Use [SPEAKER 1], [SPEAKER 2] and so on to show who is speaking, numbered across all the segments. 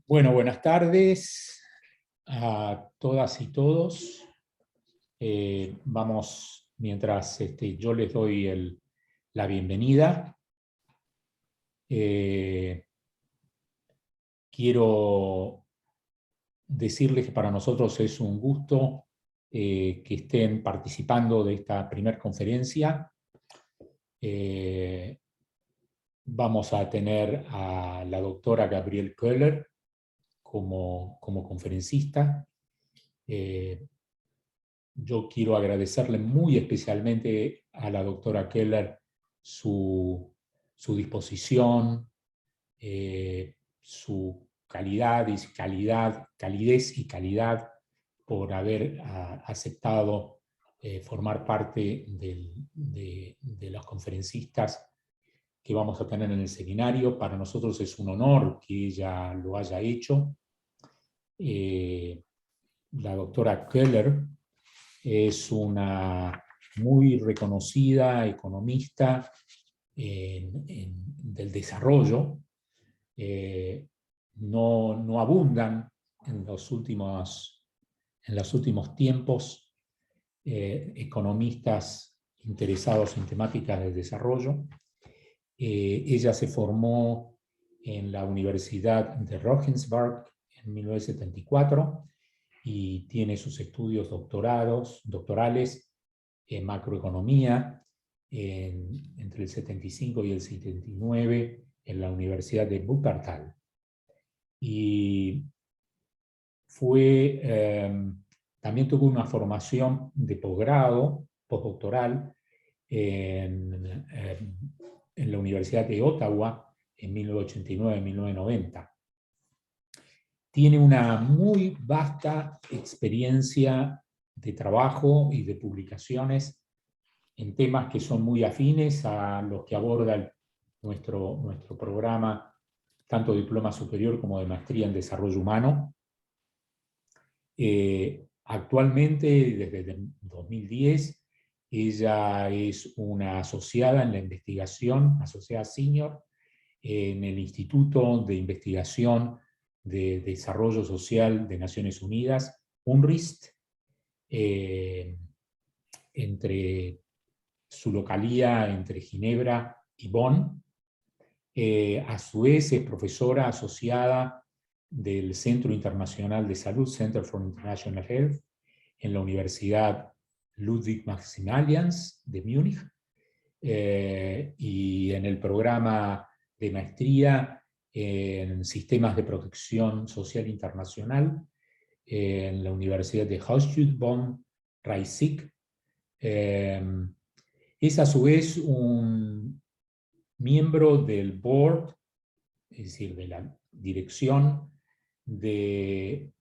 [SPEAKER 1] Bueno, buenas tardes a todas y todos. Vamos, mientras yo les doy la bienvenida, quiero decirles que para nosotros es un gusto que estén participando de esta primera conferencia. Vamos a tener a la doctora Gabriele Koehler como conferencista. Yo quiero agradecerle muy especialmente a la doctora Koehler su disposición, su calidez y calidad por haber aceptado formar parte de los conferencistas que vamos a tener en el seminario. Para nosotros es un honor que ella lo haya hecho. La doctora Koehler es una muy reconocida economista del desarrollo. No abundan en los últimos tiempos economistas interesados en temáticas del desarrollo. Ella se formó en la Universidad de Regensburg en 1974 y tiene sus estudios doctorales en macroeconomía entre el 75 y el 79 en la Universidad de Wuppertal. Y también tuvo una formación de posgrado, postdoctoral, en la Universidad de Ottawa en 1989-1990. Tiene una muy vasta experiencia de trabajo y de publicaciones en temas que son muy afines a los que aborda nuestro programa, tanto diploma superior como de maestría en desarrollo humano. Actualmente, desde 2010, ella es una asociada en la investigación, asociada senior, en el Instituto de Investigación de Desarrollo Social de Naciones Unidas, UNRIST, entre su localía entre Ginebra y Bonn. A su vez es profesora asociada del Centro Internacional de Salud, Center for International Health, en la Universidad Ludwig Maximilians de Múnich, y en el programa de maestría en Sistemas de Protección Social Internacional en la Universidad de Hochschule Bonn-Rhein-Sieg. Es a su vez un miembro del board, es decir, de la dirección de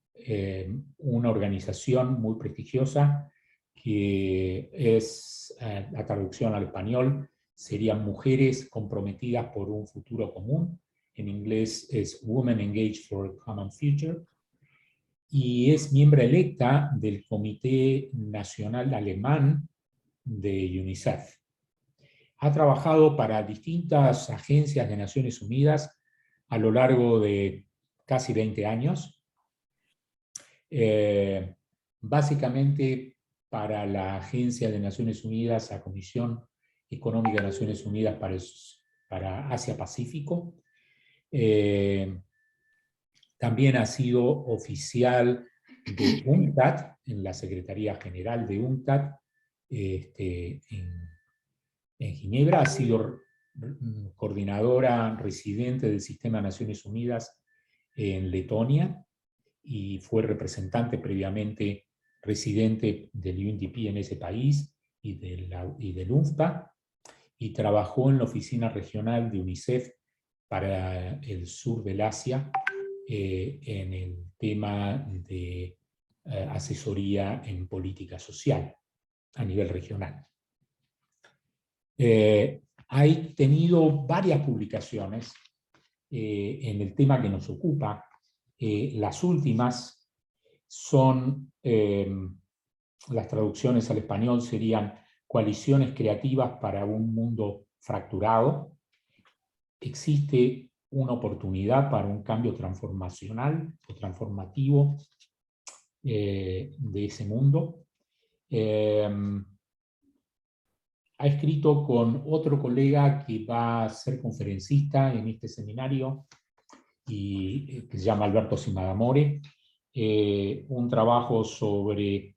[SPEAKER 1] una organización muy prestigiosa que es, la traducción al español serían Mujeres Comprometidas por un Futuro Común. En inglés es Women Engaged for a Common Future. Y es miembro electa del Comité Nacional Alemán de UNICEF. Ha trabajado para distintas agencias de Naciones Unidas a lo largo de casi 20 años. Básicamente para la Agencia de Naciones Unidas, la Comisión Económica de Naciones Unidas para Asia-Pacífico. También ha sido oficial de UNCTAD, en la Secretaría General de UNCTAD, en Ginebra. Ha sido coordinadora residente del Sistema de Naciones Unidas en Letonia y fue representante previamente residente del UNDP en ese país y del UNFPA, y trabajó en la oficina regional de UNICEF para el sur del Asia en el tema de asesoría en política social a nivel regional. Ha tenido varias publicaciones en el tema que nos ocupa. Las últimas son, las traducciones al español serían Coaliciones Creativas para un Mundo Fracturado. Existe una oportunidad para un cambio transformacional o transformativo de ese mundo. Ha escrito con otro colega que va a ser conferencista en este seminario, que se llama Alberto Simadamore, un trabajo sobre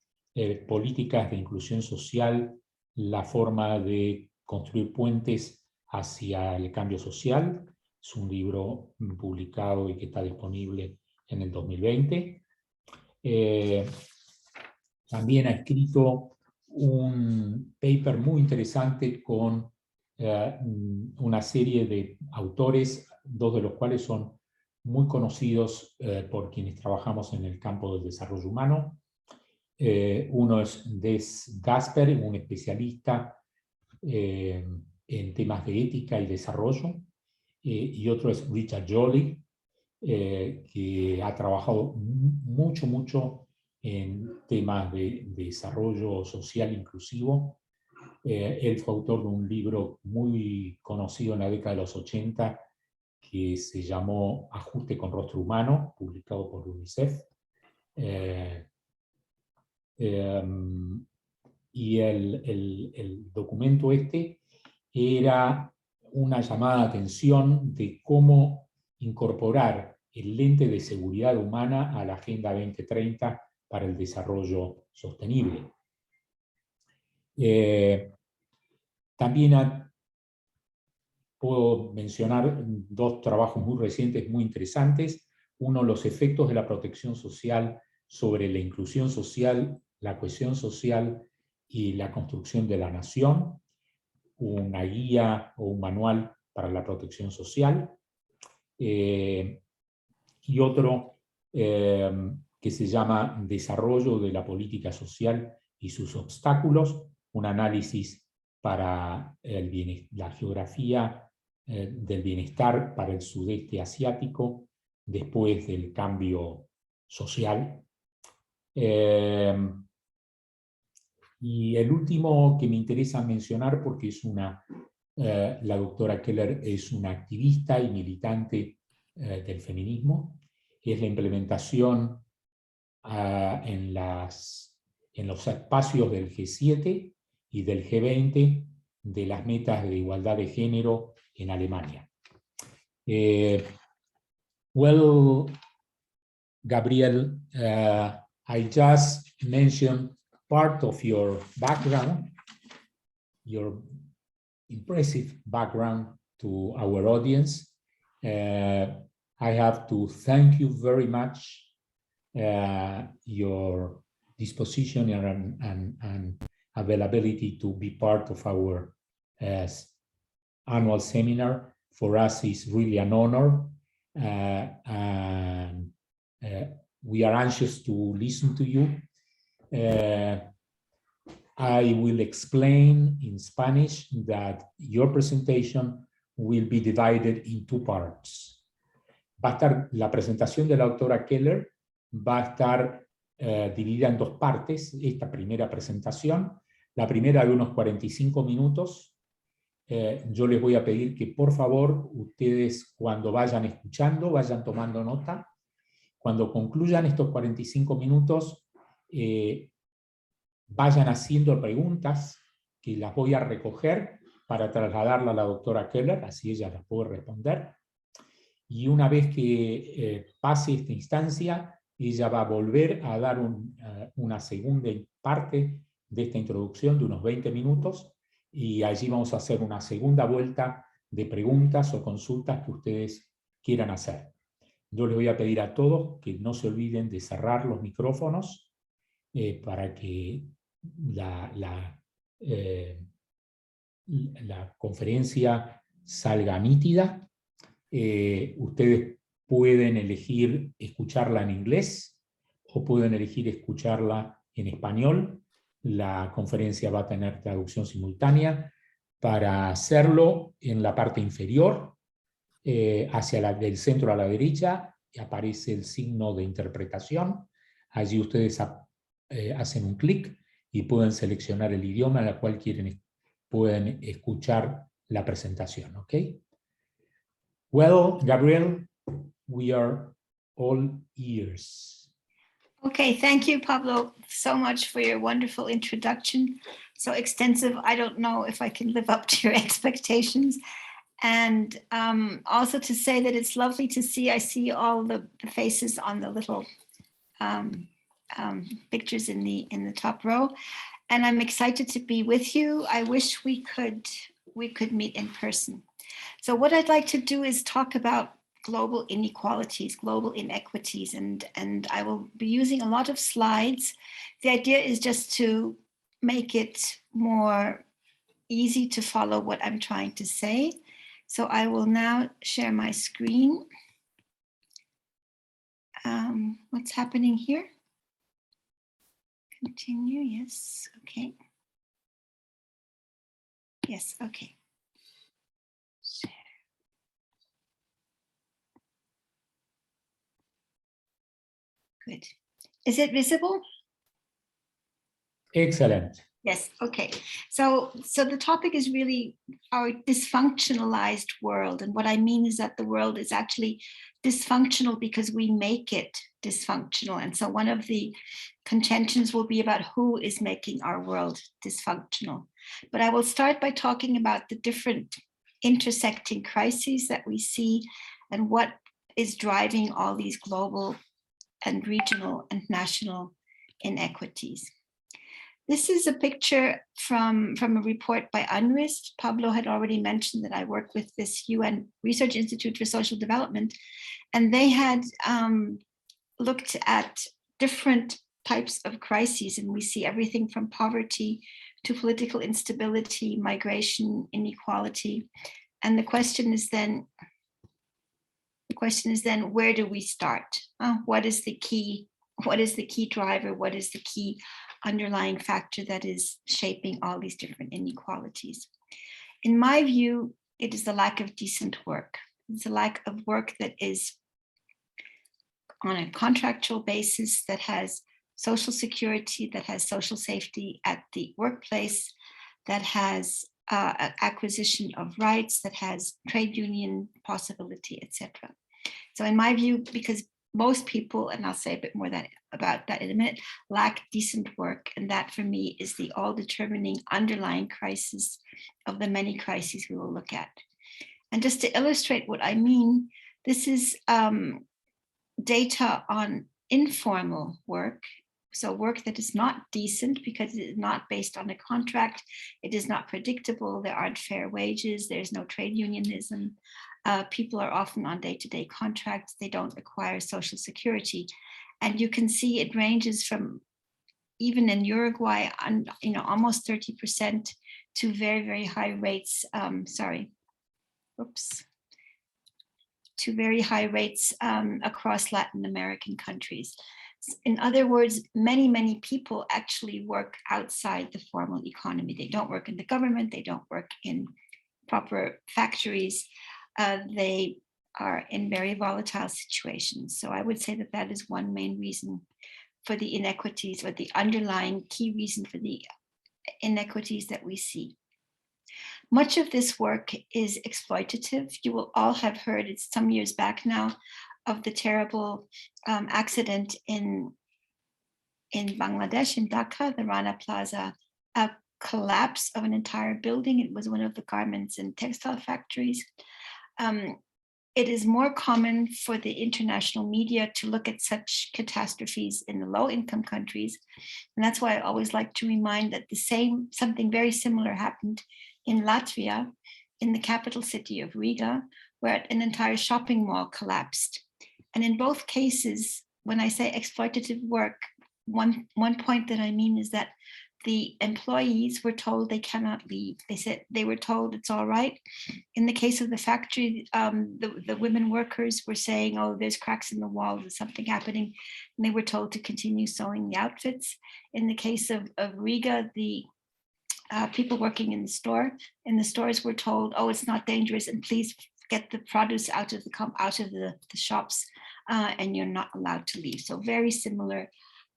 [SPEAKER 1] políticas de inclusión social, la forma de construir puentes hacia el cambio social. Es un libro publicado y que está disponible en el 2020. También ha escrito un paper muy interesante con una serie de autores, dos de los cuales son muy conocidos por quienes trabajamos en el campo del desarrollo humano. Uno es Des Gasper, un especialista en temas de ética y desarrollo, y otro es Richard Joly, que ha trabajado mucho en temas de desarrollo social inclusivo. Él fue autor de un libro muy conocido en la década de los 80 que se llamó Ajuste con rostro humano, publicado por UNICEF. Y el documento este era una llamada de atención de cómo incorporar el lente de seguridad humana a la Agenda 2030 para el desarrollo sostenible. También puedo mencionar dos trabajos muy recientes, muy interesantes. Uno, los efectos de la protección social sobre la inclusión social, la cohesión social y la construcción de la nación, una guía o un manual para la protección social, y otro que se llama Desarrollo de la política social y sus obstáculos, un análisis para la geografía del bienestar para el sudeste asiático después del cambio social. Y el último que me interesa mencionar, porque es la doctora Koehler es una activista y militante del feminismo, es la implementación en los espacios del G7 y del G20 de las metas de igualdad de género en Alemania. Well, Gabriele, I just mentioned part of your background, your impressive background to our audience. I have to thank you very much your disposition and availability to be part of our annual seminar. For us, is really an honor, and we are anxious to listen to you. I will explain in Spanish that your presentation will be divided in two parts. Va a estar, la presentación de la doctora Koehler va a estar dividida en dos partes, esta primera presentación. La primera de unos 45 minutos. Yo les voy a pedir que por favor ustedes cuando vayan escuchando, vayan tomando nota. Cuando concluyan estos 45 minutos, vayan haciendo preguntas que las voy a recoger para trasladarla a la doctora Koehler, así ella las puede responder. Y una vez que pase esta instancia, ella va a volver a dar una segunda parte de esta introducción de unos 20 minutos, y allí vamos a hacer una segunda vuelta de preguntas o consultas que ustedes quieran hacer. Yo les voy a pedir a todos que no se olviden de cerrar los micrófonos para que la conferencia salga nítida. Ustedes pueden elegir escucharla en inglés o pueden elegir escucharla en español. La conferencia va a tener traducción simultánea. Para hacerlo, en la parte inferior, del centro a la derecha, aparece el signo de interpretación. Allí ustedes hacen un clic y pueden seleccionar el idioma en el cual pueden escuchar la presentación. ¿Ok? Well, Gabriele, we are all ears.
[SPEAKER 2] Okay, thank you, Pablo, so much for your wonderful introduction. So extensive, I don't know if I can live up to your expectations. And also to say that it's lovely to see, I see all the faces on the little pictures in the top row. And I'm excited to be with you. I wish we could meet in person. So what I'd like to do is talk about global inequalities, global inequities, and I will be using a lot of slides. The idea is just to make it more easy to follow what I'm trying to say. So I will now share my screen. What's happening here? Continue, yes, okay. Yes, okay. Share. Good. Is it visible?
[SPEAKER 1] Excellent.
[SPEAKER 2] Yes, okay. So the topic is really our dysfunctionalized world. And what I mean is that the world is actually dysfunctional because we make it dysfunctional. And so one of the contentions will be about who is making our world dysfunctional. But I will start by talking about the different intersecting crises that we see and what is driving all these global and regional and national inequities. This is a picture from a report by UNRISD. Pablo had already mentioned that I work with this UN Research Institute for Social Development, and they had looked at different types of crises, and we see everything from poverty to political instability, migration, inequality. And the question is then, where do we start? What is the key driver? What is the key underlying factor that is shaping all these different inequalities? In my view, it is the lack of decent work. It's a lack of work that is on a contractual basis, that has social security, that has social safety at the workplace, that has acquisition of rights, that has trade union possibility, etc. So in my view, because most people, and I'll say a bit more about that in a minute, lack decent work. And that for me is the all-determining underlying crisis of the many crises we will look at. And just to illustrate what I mean, this is data on informal work. So work that is not decent because it is not based on a contract, it is not predictable, there aren't fair wages, there's no trade unionism. People are often on day-to-day contracts, they don't acquire social security. And you can see it ranges from, even in Uruguay, almost 30% to very, very high rates, to very high rates across Latin American countries. In other words, many, many people actually work outside the formal economy. They don't work in the government, they don't work in proper factories. They are in very volatile situations. So I would say that that is one main reason for the inequities, or the underlying key reason for the inequities that we see. Much of this work is exploitative. You will all have heard, it's some years back now, of the terrible accident in Bangladesh, in Dhaka, the Rana Plaza collapse of an entire building. It was one of the garments and textile factories. It is more common for the international media to look at such catastrophes in the low-income countries. And that's why I always like to remind that something very similar happened in Latvia, in the capital city of Riga, where an entire shopping mall collapsed. And in both cases, when I say exploitative work, one point that I mean is that the employees were told they cannot leave. They were told it's all right. In the case of the factory, the women workers were saying, oh, there's cracks in the wall, there's something happening. And they were told to continue sewing the outfits. In the case of Riga, the people working in the stores were told, oh, it's not dangerous, and please get the produce out of the shops, and you're not allowed to leave. So very similar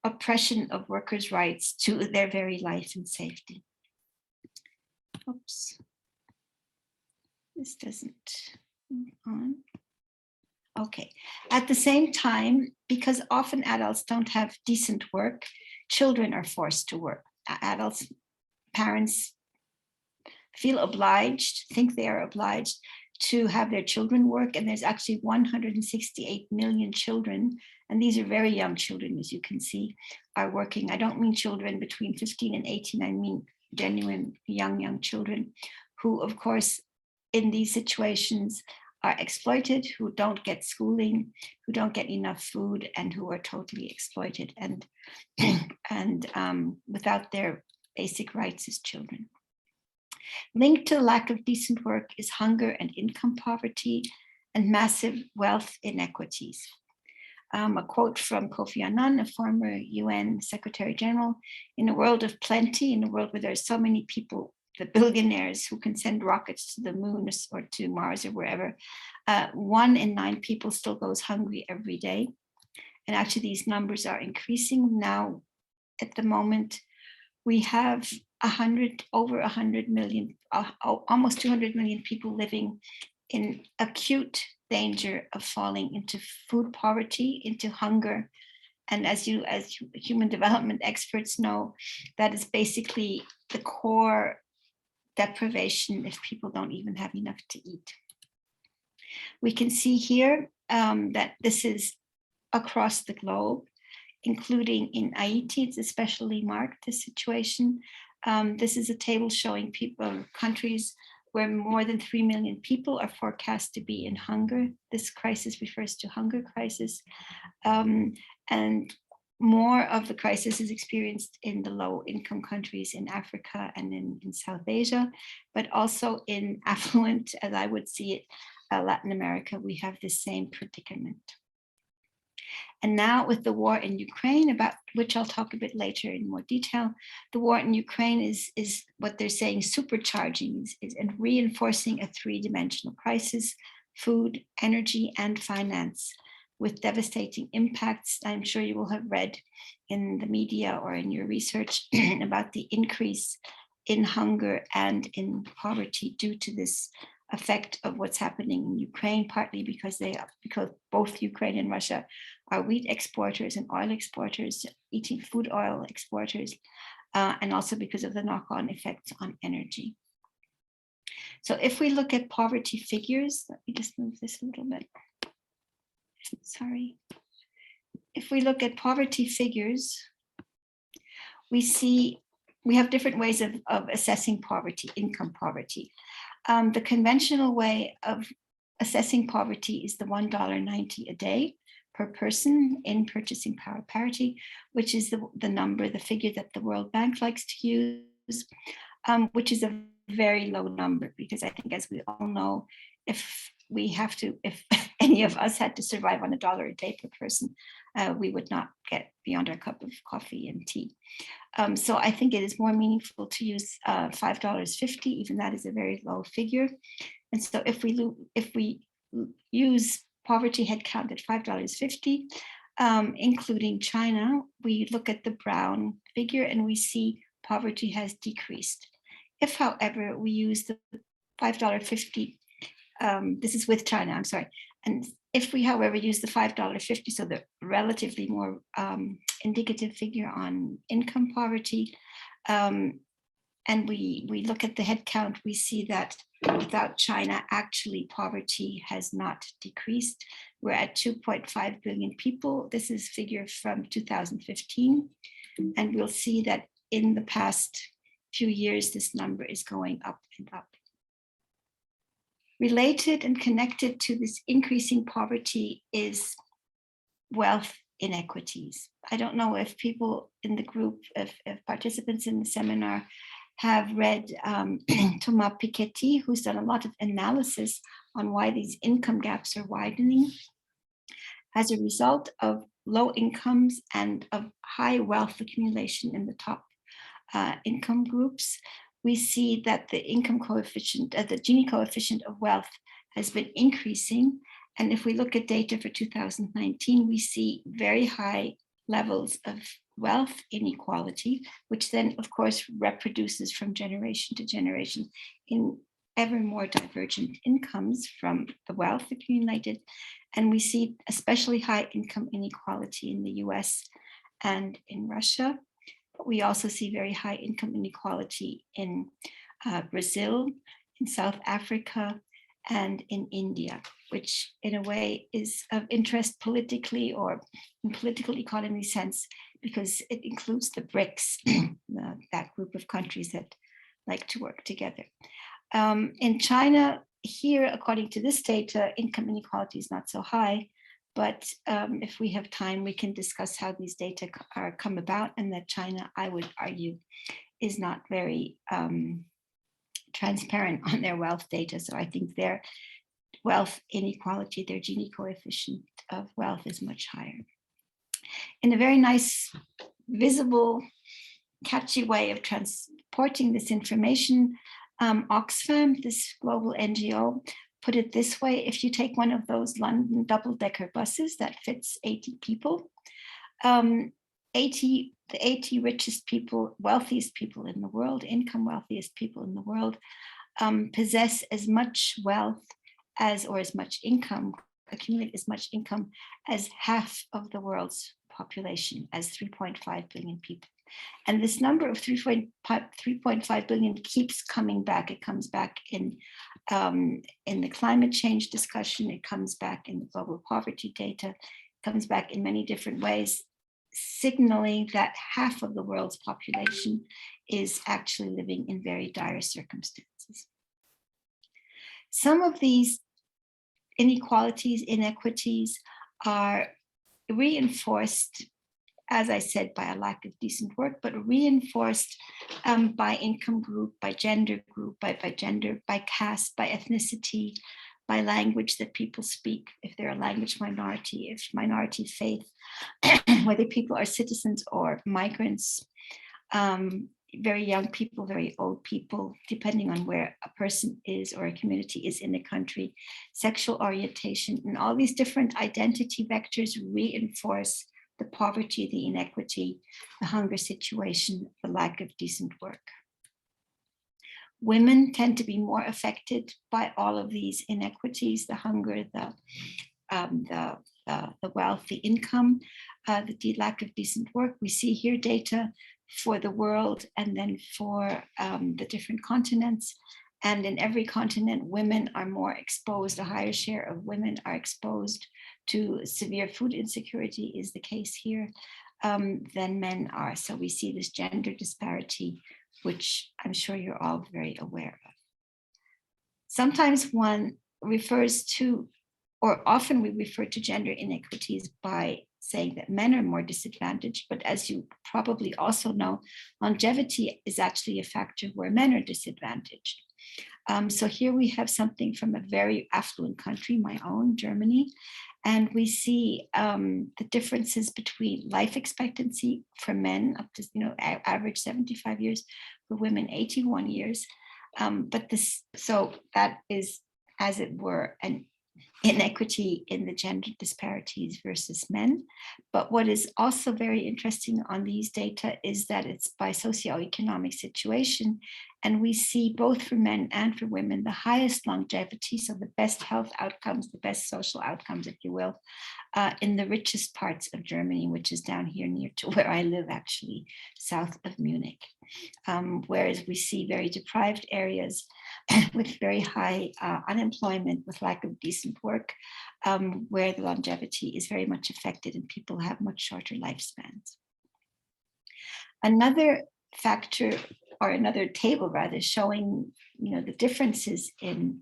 [SPEAKER 2] oppression of workers' rights to their very life and safety. Oops. This doesn't. Move on. Okay. At the same time, because often adults don't have decent work, children are forced to work. Adults, parents feel obliged, think they are obliged to have their children work. And there's actually 168 million children, and these are very young children, as you can see, are working. I don't mean children between 15 and 18, I mean genuine young children who, of course, in these situations are exploited, who don't get schooling, who don't get enough food, and who are totally exploited and without their basic rights as children. Linked to the lack of decent work is hunger and income poverty and massive wealth inequities. A quote from Kofi Annan, a former UN Secretary General: "In a world of plenty, in a world where there are so many people, the billionaires who can send rockets to the moon or to Mars or wherever, 1 in 9 people still goes hungry every day." And actually these numbers are increasing now. At the moment, we have over 100 million, almost 200 million people living in acute danger of falling into food poverty, into hunger. And as human development experts know, that is basically the core deprivation if people don't even have enough to eat. We can see here that this is across the globe, including in Haiti. It's especially marked, this situation. This is a table showing countries where more than 3 million people are forecast to be in hunger. This crisis refers to hunger crisis. And more of the crisis is experienced in the low income countries in Africa and in South Asia, but also in affluent, as I would see it, Latin America, we have the same predicament. And now with the war in Ukraine, about which I'll talk a bit later in more detail, the war in Ukraine is what they're saying supercharging and reinforcing a 3-dimensional crisis: food, energy, and finance, with devastating impacts. I'm sure you will have read in the media or in your research about the increase in hunger and in poverty due to this effect of what's happening in Ukraine, partly because both Ukraine and Russia are wheat exporters and oil exporters, eating food oil exporters, and also because of the knock-on effects on energy. So if we look at poverty figures, let me just move this a little bit. Sorry. If we look at poverty figures, we see we have different ways of assessing poverty, income poverty. The conventional way of assessing poverty is the $1.90 a day per person in purchasing power parity, which is the figure that the World Bank likes to use, which is a very low number, because I think, as we all know, if any of us had to survive on $1 a day per person, we would not get beyond our cup of coffee and tea. So I think it is more meaningful to use $5.50, even that is a very low figure. And so if we use poverty headcount at $5.50, including China, we look at the brown figure and we see poverty has decreased. If, however, we use the $5.50, this is with China, I'm sorry. And if we, however, use the $5.50, so the relatively more indicative figure on income poverty, and we look at the headcount, we see that without China, actually poverty has not decreased. We're at 2.5 billion people. This is figure from 2015. And we'll see that in the past few years, this number is going up and up. Related and connected to this increasing poverty is wealth inequities. I don't know if people in the group, if participants in the seminar have read Thomas Piketty, who's done a lot of analysis on why these income gaps are widening. As a result of low incomes and of high wealth accumulation in the top income groups, we see that the income coefficient, the Gini coefficient of wealth has been increasing. And if we look at data for 2019, we see very high levels of wealth inequality, which then, of course, reproduces from generation to generation in ever more divergent incomes from the wealth accumulated. And we see especially high income inequality in the US and in Russia. But we also see very high income inequality in Brazil, in South Africa, and in India, which in a way is of interest politically or in political economy sense, because it includes the BRICS, that group of countries that like to work together. In China, here, according to this data, income inequality is not so high, but if we have time, we can discuss how these data are come about, and that China, I would argue, is not very transparent on their wealth data. So I think their wealth inequality, their Gini coefficient of wealth is much higher. In a very nice, visible, catchy way of transporting this information, Oxfam, this global NGO, put it this way: if you take one of those London double-decker buses that fits 80 people, the 80 richest people, wealthiest people in the world, income wealthiest people in the world, possess as much wealth as, or as much income, accumulate as much income as half of the world's population, as 3.5 billion people. And this number of 3.5 billion keeps coming back. It comes back in the climate change discussion. It comes back in the global poverty data. It comes back in many different ways, signaling that half of the world's population is actually living in very dire circumstances. Some of these inequalities, inequities are reinforced, as I said, by a lack of decent work, but reinforced by income group, by gender group, by gender, by caste, by ethnicity, by language that people speak, if they're a language minority, if minority faith, whether people are citizens or migrants, very young people, very old people, depending on where a person is or a community is in the country, sexual orientation, and all these different identity vectors reinforce the poverty, the inequity, the hunger situation, the lack of decent work. Women tend to be more affected by all of these inequities, the hunger, the wealth, the income, the lack of decent work. We see here data for the world and then for the different continents. And in every continent, women are more exposed, a higher share of women are exposed to severe food insecurity is the case here than men are. So we see this gender disparity, which I'm sure you're all very aware of. Sometimes one refers to, or often we refer to gender inequities by saying that men are more disadvantaged, but as you probably also know, longevity is actually a factor where men are disadvantaged. So here we have something from a very affluent country, my own, Germany, and we see the differences between life expectancy for men up to, average 75 years, for women 81 years. So that is, as it were, an inequity in the gender disparities versus men. But what is also very interesting on these data is that it's by socioeconomic situation. And we see both for men and for women, the highest longevity, so the best health outcomes, the best social outcomes, if you will, in the richest parts of Germany, which is down here near to where I live, actually, south of Munich. Whereas we see very deprived areas with very high unemployment, with lack of decent work, where the longevity is very much affected and people have much shorter lifespans. Another factor, or another table rather, showing the differences in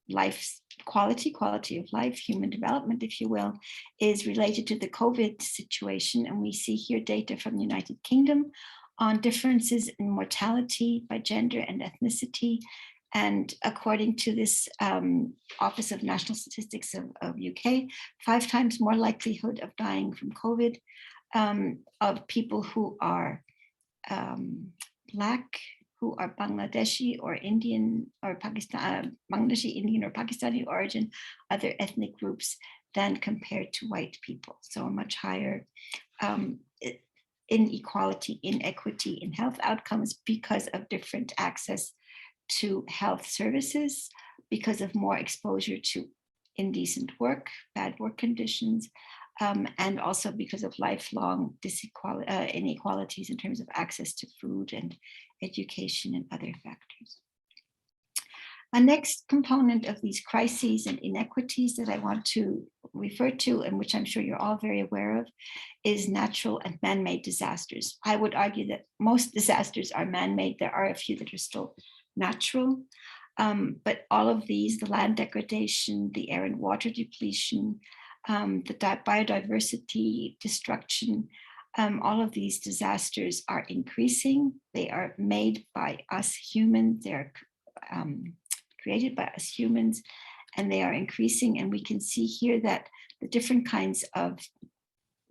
[SPEAKER 2] life quality of life, human development, if you will, is related to the COVID situation. And we see here data from the United Kingdom on differences in mortality by gender and ethnicity. And according to this Office of National Statistics of UK, 5 times more likelihood of dying from COVID of people who are Black, who are Bangladeshi or Indian or Bangladeshi, Indian or Pakistani origin, other ethnic groups, than compared to white people. So a much higher inequality, inequity in health outcomes because of different access to health services because of more exposure to indecent work, bad work conditions, and also because of lifelong inequalities in terms of access to food and education and other factors. A next component of these crises and inequities that I want to refer to, and which I'm sure you're all very aware of, is natural and man-made disasters. I would argue that most disasters are man-made. There are a few that are still natural, but all of these, the land degradation, the air and water depletion, the biodiversity destruction, all of these disasters are increasing. They are made by us humans. They're created by us humans, and they are increasing. And we can see here that the different kinds of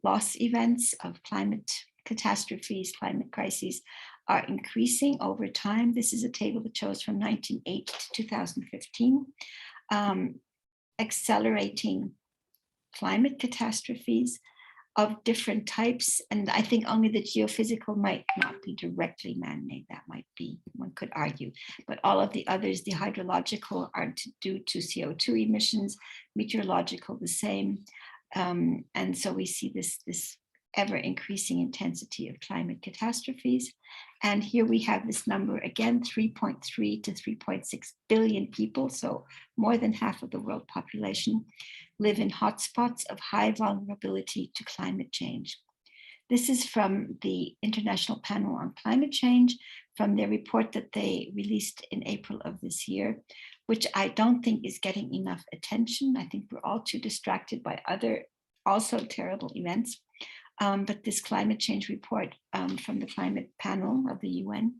[SPEAKER 2] loss events, of climate catastrophes, climate crises, are increasing over time. This is a table that shows from 1980 to 2015, accelerating climate catastrophes of different types. And I think only the geophysical might not be directly man-made. That might be, one could argue, but all of the others, the hydrological, are due to CO2 emissions, meteorological the same. And so we see this ever increasing intensity of climate catastrophes. And here we have this number again, 3.3 to 3.6 billion people, so more than half of the world population, live in hotspots of high vulnerability to climate change. This is from the International Panel on Climate Change, from their report that they released in April of this year, which I don't think is getting enough attention. I think we're all too distracted by other also terrible events. But this climate change report from the climate panel of the UN,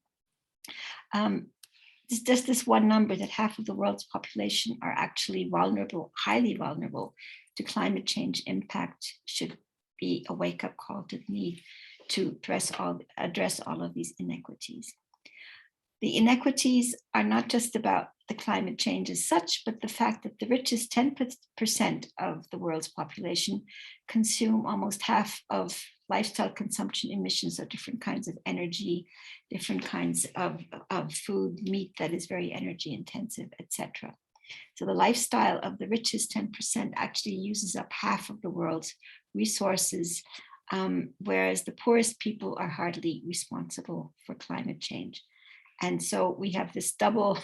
[SPEAKER 2] just this one number that half of the world's population are actually vulnerable, highly vulnerable to climate change impact, should be a wake-up call to the need to address all of these inequities. The inequities are not just about the climate change as such, but the fact that the richest 10% of the world's population consume almost half of lifestyle consumption emissions of different kinds of energy, different kinds of food, meat that is very energy intensive, etc. So the lifestyle of the richest 10% actually uses up half of the world's resources, whereas the poorest people are hardly responsible for climate change. And so we have this double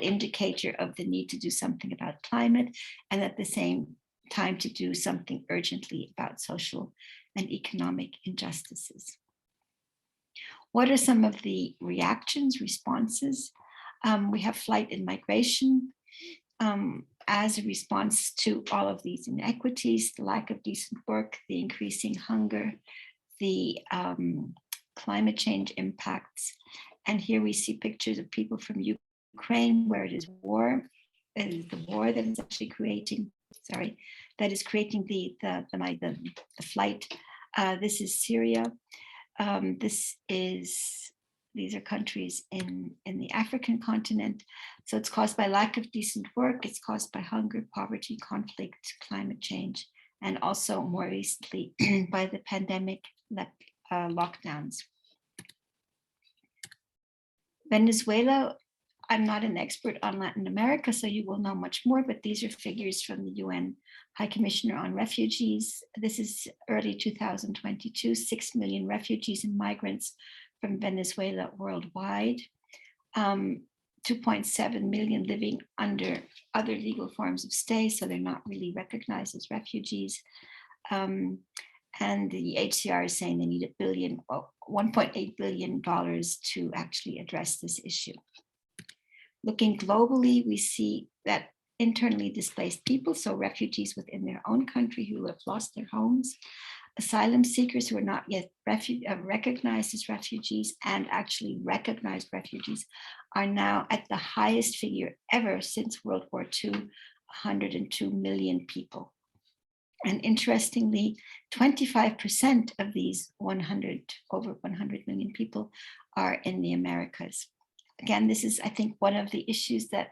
[SPEAKER 2] indicator of the need to do something about climate, and at the same time to do something urgently about social and economic injustices. What are some of the responses? We have flight and migration as a response to all of these inequities, the lack of decent work, the increasing hunger, the climate change impacts. And here we see pictures of people from Ukraine, where it is war. It is the war that is actually creating, the flight. This is Syria. These are countries in the African continent. So it's caused by lack of decent work. It's caused by hunger, poverty, conflict, climate change, and also more recently by the pandemic lockdowns. Venezuela, I'm not an expert on Latin America, so you will know much more, but these are figures from the UN High Commissioner on Refugees. This is early 2022, 6 million refugees and migrants from Venezuela worldwide, 2.7 million living under other legal forms of stay, so they're not really recognized as refugees. And the HCR is saying they need $1.8 billion to actually address this issue. Looking globally, we see that internally displaced people, so refugees within their own country who have lost their homes, asylum seekers who are not yet recognized as refugees and actually recognized refugees, are now at the highest figure ever since World War II, 102 million people. And interestingly, 25% of these over 100 million people are in the Americas. Again, this is, I think, one of the issues that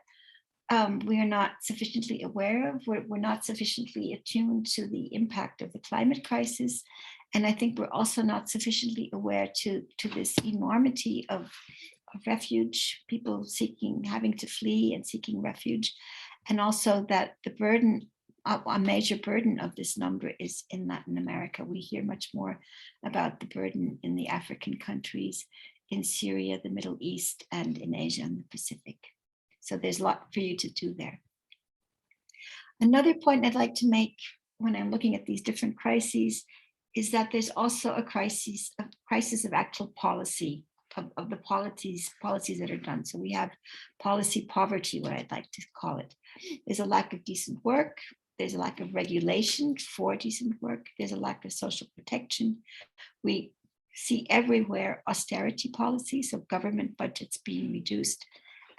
[SPEAKER 2] we are not sufficiently aware of. We're not sufficiently attuned to the impact of the climate crisis. And I think we're also not sufficiently aware to this enormity of refuge, people having to flee and seeking refuge, and also that the burden, a major burden of this number is in Latin America. We hear much more about the burden in the African countries, in Syria, the Middle East, and in Asia and the Pacific. So there's a lot for you to do there. Another point I'd like to make when I'm looking at these different crises is that there's also a crisis of actual policy, of the policies that are done. So we have policy poverty, what I'd like to call it. There's a lack of decent work. There's a lack of regulation for decent work. There's a lack of social protection. We see everywhere austerity policy, so government budgets being reduced.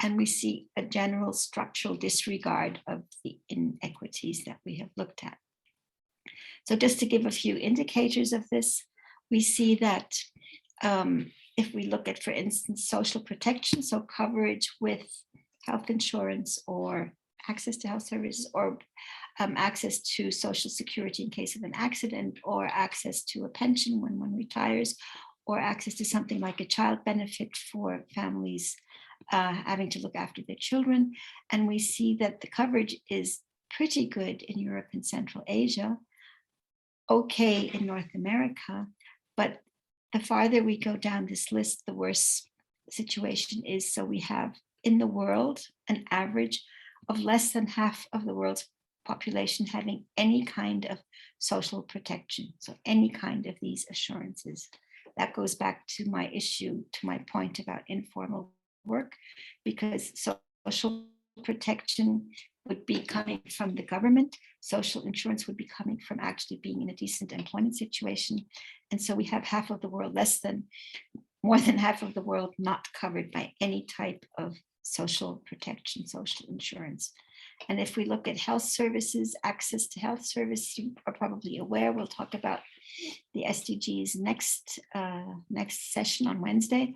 [SPEAKER 2] And we see a general structural disregard of the inequities that we have looked at. So just to give a few indicators of this, we see that if we look at, for instance, social protection, so coverage with health insurance or access to health services, or access to social security in case of an accident, or access to a pension when one retires, or access to something like a child benefit for families having to look after their children. And we see that the coverage is pretty good in Europe and Central Asia, okay in North America, but the farther we go down this list, the worse the situation is. So we have in the world an average of less than half of the world's population having any kind of social protection, so any kind of these assurances. That goes back to my point about informal work, because social protection would be coming from the government, social insurance would be coming from actually being in a decent employment situation. And so we have half of the world, more than half of the world not covered by any type of social protection, social insurance. And if we look at health services, access to health service, you are probably aware, we'll talk about the SDGs next session on Wednesday.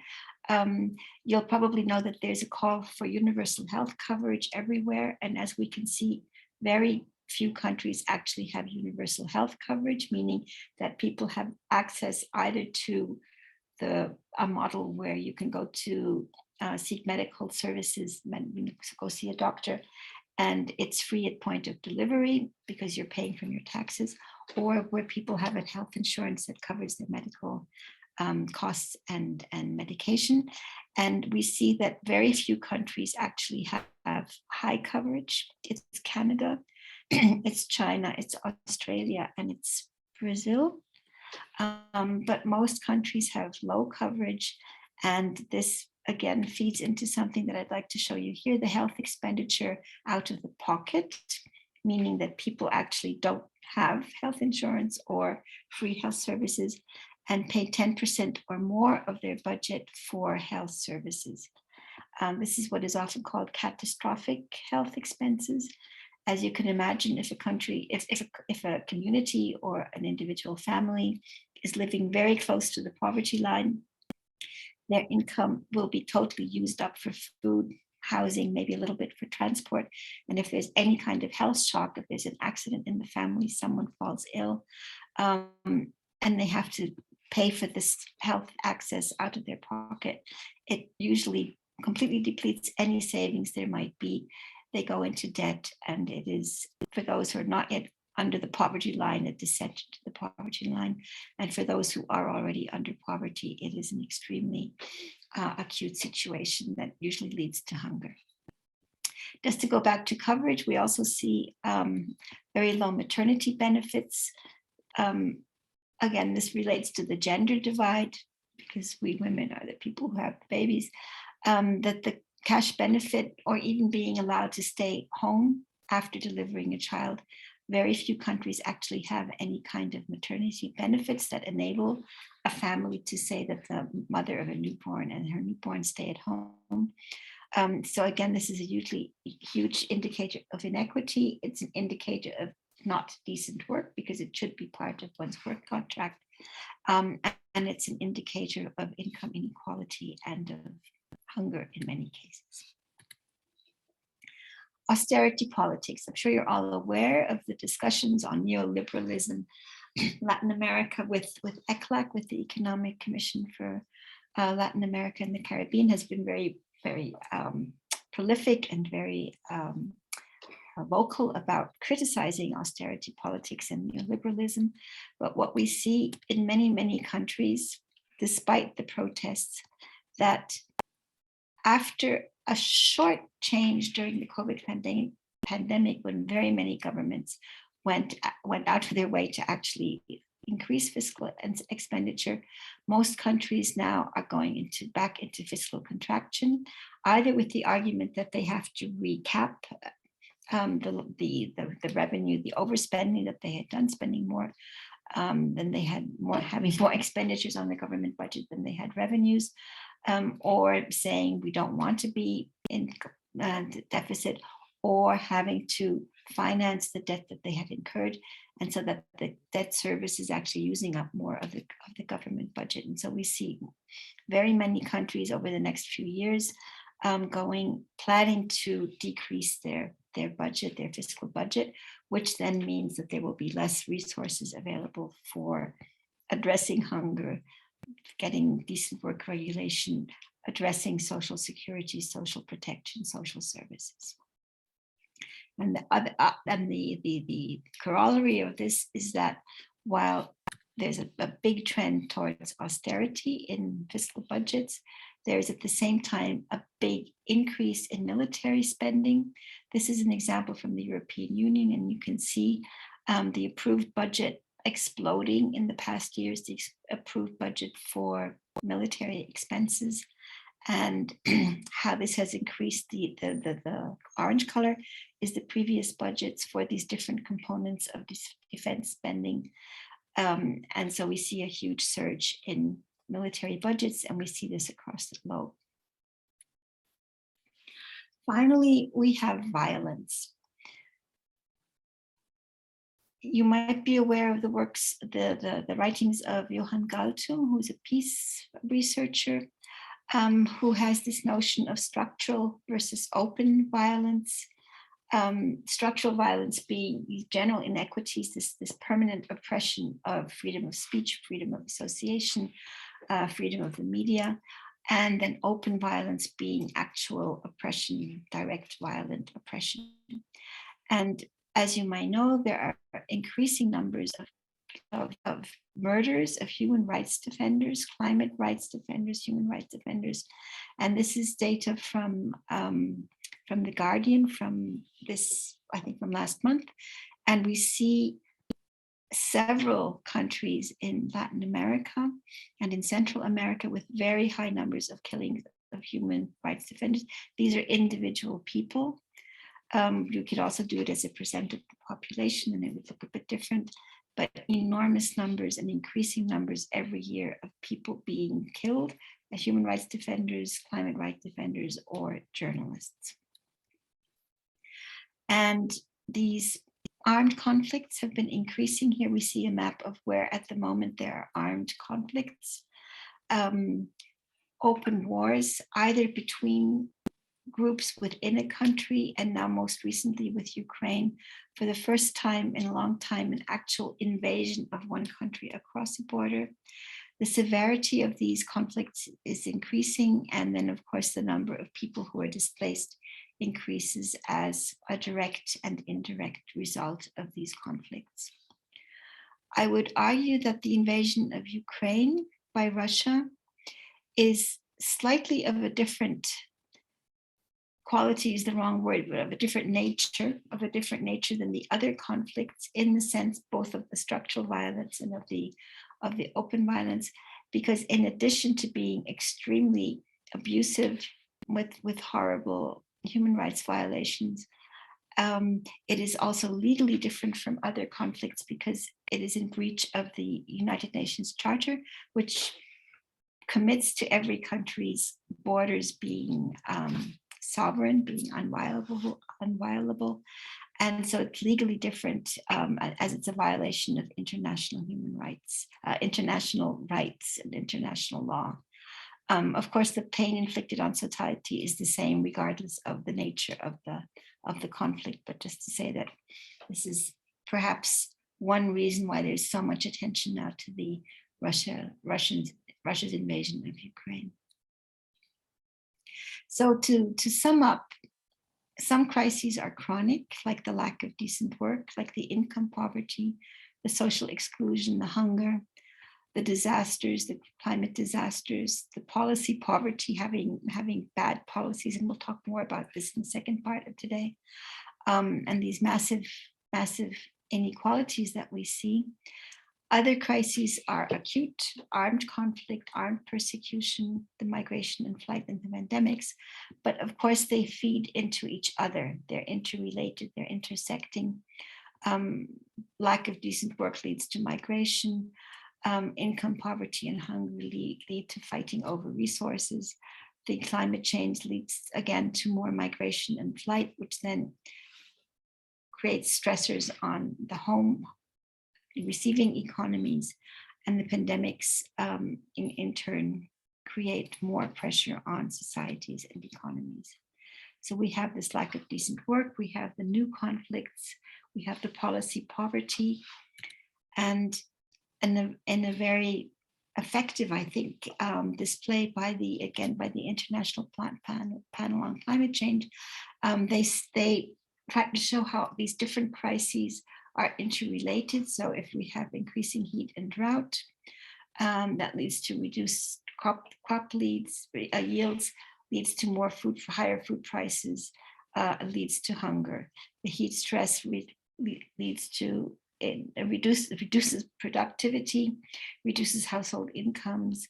[SPEAKER 2] You'll probably know that there's a call for universal health coverage everywhere. And as we can see, very few countries actually have universal health coverage, meaning that people have access either to a model where you can go to seek medical services, go see a doctor, and it's free at point of delivery because you're paying from your taxes, or where people have a health insurance that covers their medical costs and medication. And we see that very few countries actually have high coverage. It's Canada, it's China, it's Australia, and it's Brazil. But most countries have low coverage, and this again feeds into something that I'd like to show you here, the health expenditure out of the pocket, meaning that people actually don't have health insurance or free health services and pay 10% or more of their budget for health services. This is what is often called catastrophic health expenses. As you can imagine, if a community or an individual family is living very close to the poverty line, their income will be totally used up for food, housing, maybe a little bit for transport. And if there's any kind of health shock, if there's an accident in the family, someone falls ill, and they have to pay for this health access out of their pocket, it usually completely depletes any savings there might be. They go into debt, and it is, for those who are not yet under the poverty line, a descent to the poverty line. And for those who are already under poverty, it is an extremely acute situation that usually leads to hunger. Just to go back to coverage, we also see very low maternity benefits. Again, this relates to the gender divide, because we women are the people who have babies, that the cash benefit or even being allowed to stay home after delivering a child, very few countries actually have any kind of maternity benefits that enable a family to say that the mother of a newborn and her newborn stay at home. So again, this is a huge indicator of inequity. It's an indicator of not decent work, because it should be part of one's work contract. And it's an indicator of income inequality and of hunger in many cases. Austerity politics. I'm sure you're all aware of the discussions on neoliberalism, Latin America with ECLAC, with the Economic Commission for Latin America and the Caribbean has been very, very prolific and very vocal about criticizing austerity politics and neoliberalism. But what we see in many, many countries, despite the protests, that after a short change during the COVID pandemic, when very many governments went out of their way to actually increase fiscal expenditure, most countries now are going back into fiscal contraction, either with the argument that they have to recap the revenue, the overspending that they had done, spending more than they had, having more expenditures on the government budget than they had revenues, or saying we don't want to be in deficit, or having to finance the debt that they had incurred, and so that the debt service is actually using up more of the government budget. And so we see very many countries over the next few years planning to decrease their budget, their fiscal budget, which then means that there will be less resources available for addressing hunger, getting decent work regulation, addressing social security, social protection, social services. And the corollary of this is that while there's a big trend towards austerity in fiscal budgets, there's at the same time a big increase in military spending. This is an example from the European Union, and you can see the approved budget exploding in the past years, the approved budget for military expenses, and how this has increased. The orange color is the previous budgets for these different components of this defense spending. And so we see a huge surge in military budgets, and we see this across the globe. Finally, we have violence. You might be aware of the works, the writings of Johan Galtung, who's a peace researcher, who has this notion of structural versus open violence. Structural violence being these general inequities, this permanent oppression of freedom of speech, freedom of association, freedom of the media, and then open violence being actual oppression, direct violent oppression. And as you might know, there are increasing numbers of murders of human rights defenders, climate rights defenders, human rights defenders. And this is data from The Guardian from this, I think from last month. And we see several countries in Latin America and in Central America with very high numbers of killings of human rights defenders. These are individual people. You could also do it as a percent of the population, and it would look a bit different, but enormous numbers and increasing numbers every year of people being killed as human rights defenders, climate rights defenders, or journalists. And these armed conflicts have been increasing. Here we see a map of where at the moment there are armed conflicts, open wars, either between groups within a country, and now most recently with Ukraine, for the first time in a long time, an actual invasion of one country across a border. The severity of these conflicts is increasing, and then of course the number of people who are displaced increases as a direct and indirect result of these conflicts. I would argue that the invasion of Ukraine by Russia is slightly of a different quality, is the wrong word, but of a different nature than the other conflicts, in the sense both of the structural violence and of the open violence, because in addition to being extremely abusive with horrible human rights violations, it is also legally different from other conflicts because it is in breach of the United Nations Charter, which commits to every country's borders being sovereign, being inviolable. And so it's legally different, as it's a violation of international human rights, international rights and international law. Of course, the pain inflicted on society is the same regardless of the nature of the conflict. But just to say that this is perhaps one reason why there's so much attention now to the Russian Russia's invasion of Ukraine. So to sum up, some crises are chronic, like the lack of decent work, like the income poverty, the social exclusion, the hunger, the disasters, the climate disasters, the policy poverty, having bad policies, and we'll talk more about this in the second part of today, and these massive inequalities that we see. Other crises are acute, armed conflict, armed persecution, the migration and flight and the pandemics, but of course they feed into each other. They're interrelated, they're intersecting. Lack of decent work leads to migration. Income poverty and hunger lead to fighting over resources. The climate change leads again to more migration and flight, which then creates stressors on the home receiving economies, and the pandemics in turn create more pressure on societies and economies. So we have this lack of decent work, we have the new conflicts, we have the policy poverty, and in a very effective, I think, display by the International Panel on Climate Change. They try to show how these different crises are interrelated. So if we have increasing heat and drought, that leads to reduced crop yields, leads to more food, higher food prices, leads to hunger. The heat stress leads to reduces productivity, reduces household incomes,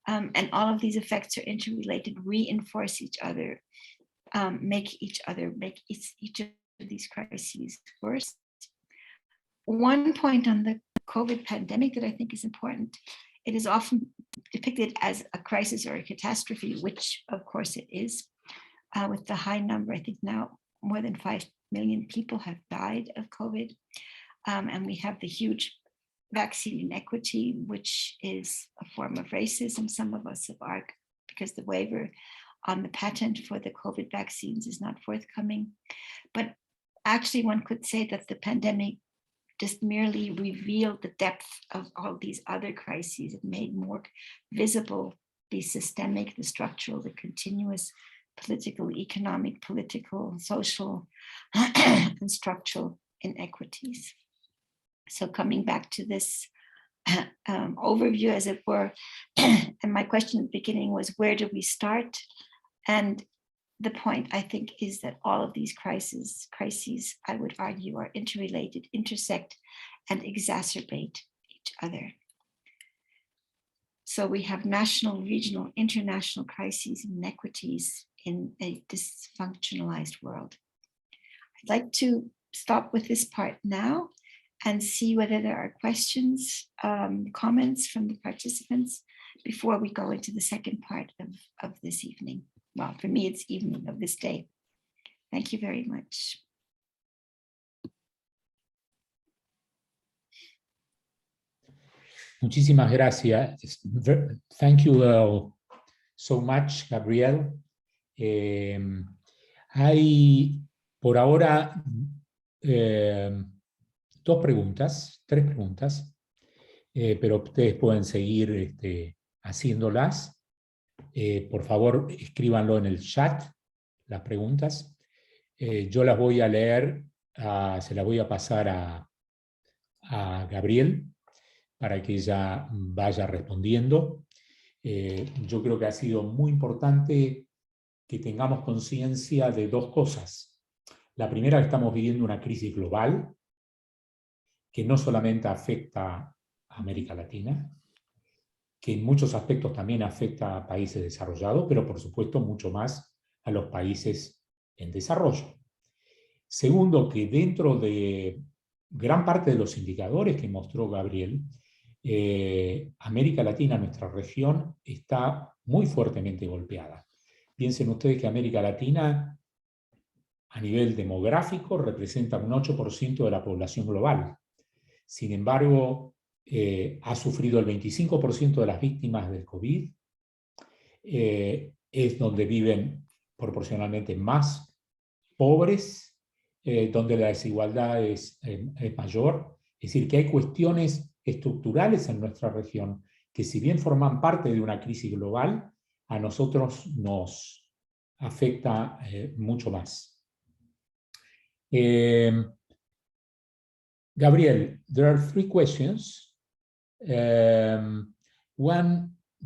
[SPEAKER 2] and all of these effects are interrelated, reinforce each other, make each of these crises worse. One point on the COVID pandemic that I think is important, it is often depicted as a crisis or a catastrophe, which of course it is, with the high number. I think now more than 5 million people have died of COVID. And we have the huge vaccine inequity, which is a form of racism. Some of us have argued because the waiver on the patent for the COVID vaccines is not forthcoming. But actually one could say that the pandemic just merely revealed the depth of all these other crises. It made more visible the systemic, the structural, the continuous political, economic, social, and structural inequities. So coming back to this overview, as it were, and my question at the beginning was, where do we start? And the point, I think, is that all of these crises, I would argue, are interrelated, intersect, and exacerbate each other. So we have national, regional, international crises and inequities in a dysfunctionalized world. I'd like to stop with this part now and see whether there are questions, comments from the participants before we go into the second part of this evening. Well, for me, it's evening of this day. Thank you very much.
[SPEAKER 1] Muchísimas gracias. Thank you so much, Gabrielle. Hay por ahora tres preguntas, pero ustedes pueden seguir haciéndolas. Por favor, escríbanlo en el chat, las preguntas. Yo las voy a leer, se las voy a pasar a Gabrielle para que ella vaya respondiendo. Yo creo que ha sido muy importante que tengamos conciencia de dos cosas. La primera, que estamos viviendo una crisis global que no solamente afecta a América Latina, que en muchos aspectos también afecta a países desarrollados, pero por supuesto mucho más a los países en desarrollo. Segundo, que dentro de gran parte de los indicadores que mostró Gabriel, América Latina, nuestra región, está muy fuertemente golpeada. Piensen ustedes que América Latina, a nivel demográfico, representa un 8% de la población global. Sin embargo, ha sufrido el 25% de las víctimas del COVID, es donde viven proporcionalmente más pobres, donde la desigualdad es mayor. Es decir, que hay cuestiones estructurales en nuestra región que si bien forman parte de una crisis global, a nosotros nos afecta mucho más. Gabriel, there are 3 questions. The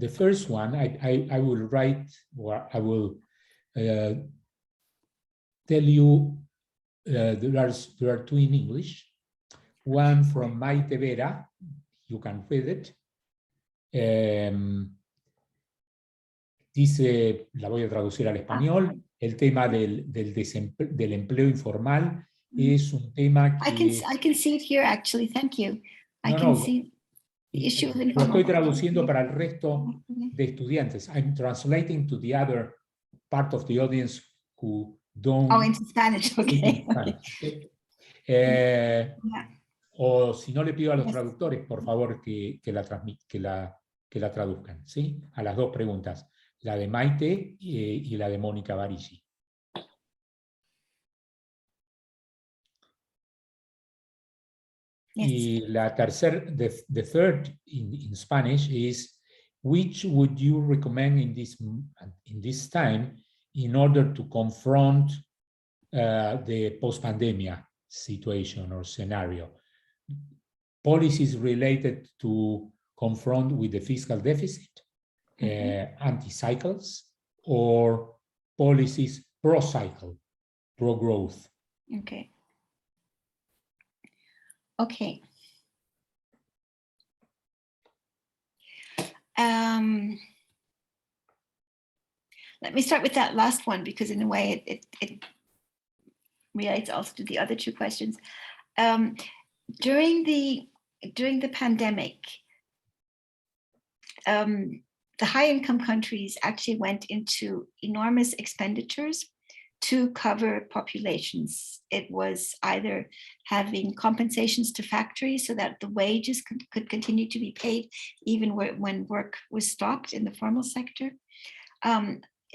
[SPEAKER 1] first one, I will write, or I will tell you, there are 2 in English. One from Maite Vera, you can read it. Dice, la voy a traducir al español, el tema del empleo informal es un tema que...
[SPEAKER 2] I can see it here, actually, thank you. I
[SPEAKER 1] No,
[SPEAKER 2] can
[SPEAKER 1] no,
[SPEAKER 2] see the issue of
[SPEAKER 1] lo
[SPEAKER 2] informal.
[SPEAKER 1] estoy traduciendo para el resto de estudiantes. I'm translating to the other part of the audience who don't...
[SPEAKER 2] Oh, into Spanish, okay.
[SPEAKER 1] Okay.
[SPEAKER 2] Yeah.
[SPEAKER 1] O si no, le pido a los
[SPEAKER 2] Yes.
[SPEAKER 1] traductores, por favor, que la traduzcan, ¿sí? A las 2 preguntas, la de Maite y la de Mónica Barigi.
[SPEAKER 2] Yes.
[SPEAKER 1] Y la tercera, the third in Spanish is, which would you recommend in this time in order to confront the post-pandemia situation or scenario? Policies related to confront with the fiscal deficit, anti-cycles, or policies pro-cycle, pro-growth?
[SPEAKER 2] Okay. Okay. Let me start with that last one, because in a way it relates also to the other 2 questions. During the pandemic, the high-income countries actually went into enormous expenditures to cover populations. It was either having compensations to factories so that the wages could continue to be paid even when work was stopped in the formal sector.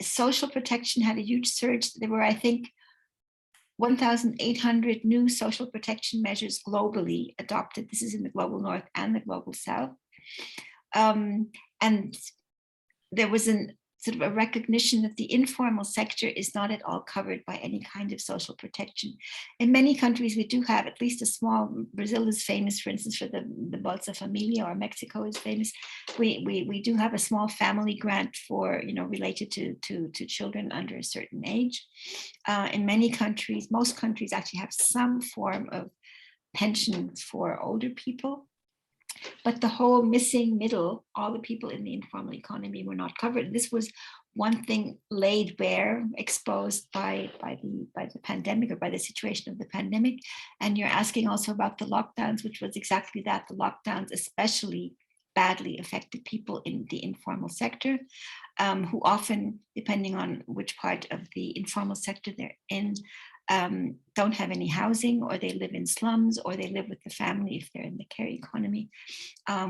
[SPEAKER 2] Social protection had a huge surge. There were, I think, 1,800 new social protection measures globally adopted. This is in the global north and the global south. And there was sort of a recognition that the informal sector is not at all covered by any kind of social protection. In many countries, we do have at least a small, Brazil is famous, for instance, for the Bolsa Familia, or Mexico is famous. We do have a small family grant for, related to children under a certain age. In many countries, most countries actually have some form of pension for older people. But the whole missing middle, all the people in the informal economy were not covered. This was one thing laid bare, exposed by the pandemic, or by the situation of the pandemic. And you're asking also about the lockdowns, which was exactly that. The lockdowns especially badly affected people in the informal sector, who often, depending on which part of the informal sector they're in, don't have any housing, or they live in slums, or they live with the family if they're in the care economy,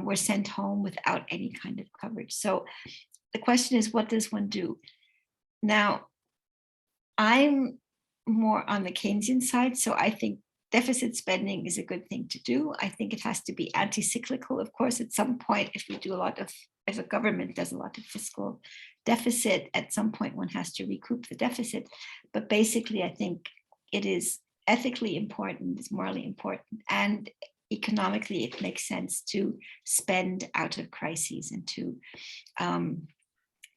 [SPEAKER 2] were sent home without any kind of coverage. So the question is, what does one do? Now, I'm more on the Keynesian side, so I think deficit spending is a good thing to do. I think it has to be anti-cyclical. Of course, at some point, if a government does a lot of fiscal deficit, at some point one has to recoup the deficit. But basically, I think it is ethically important, it's morally important, and economically it makes sense to spend out of crises and to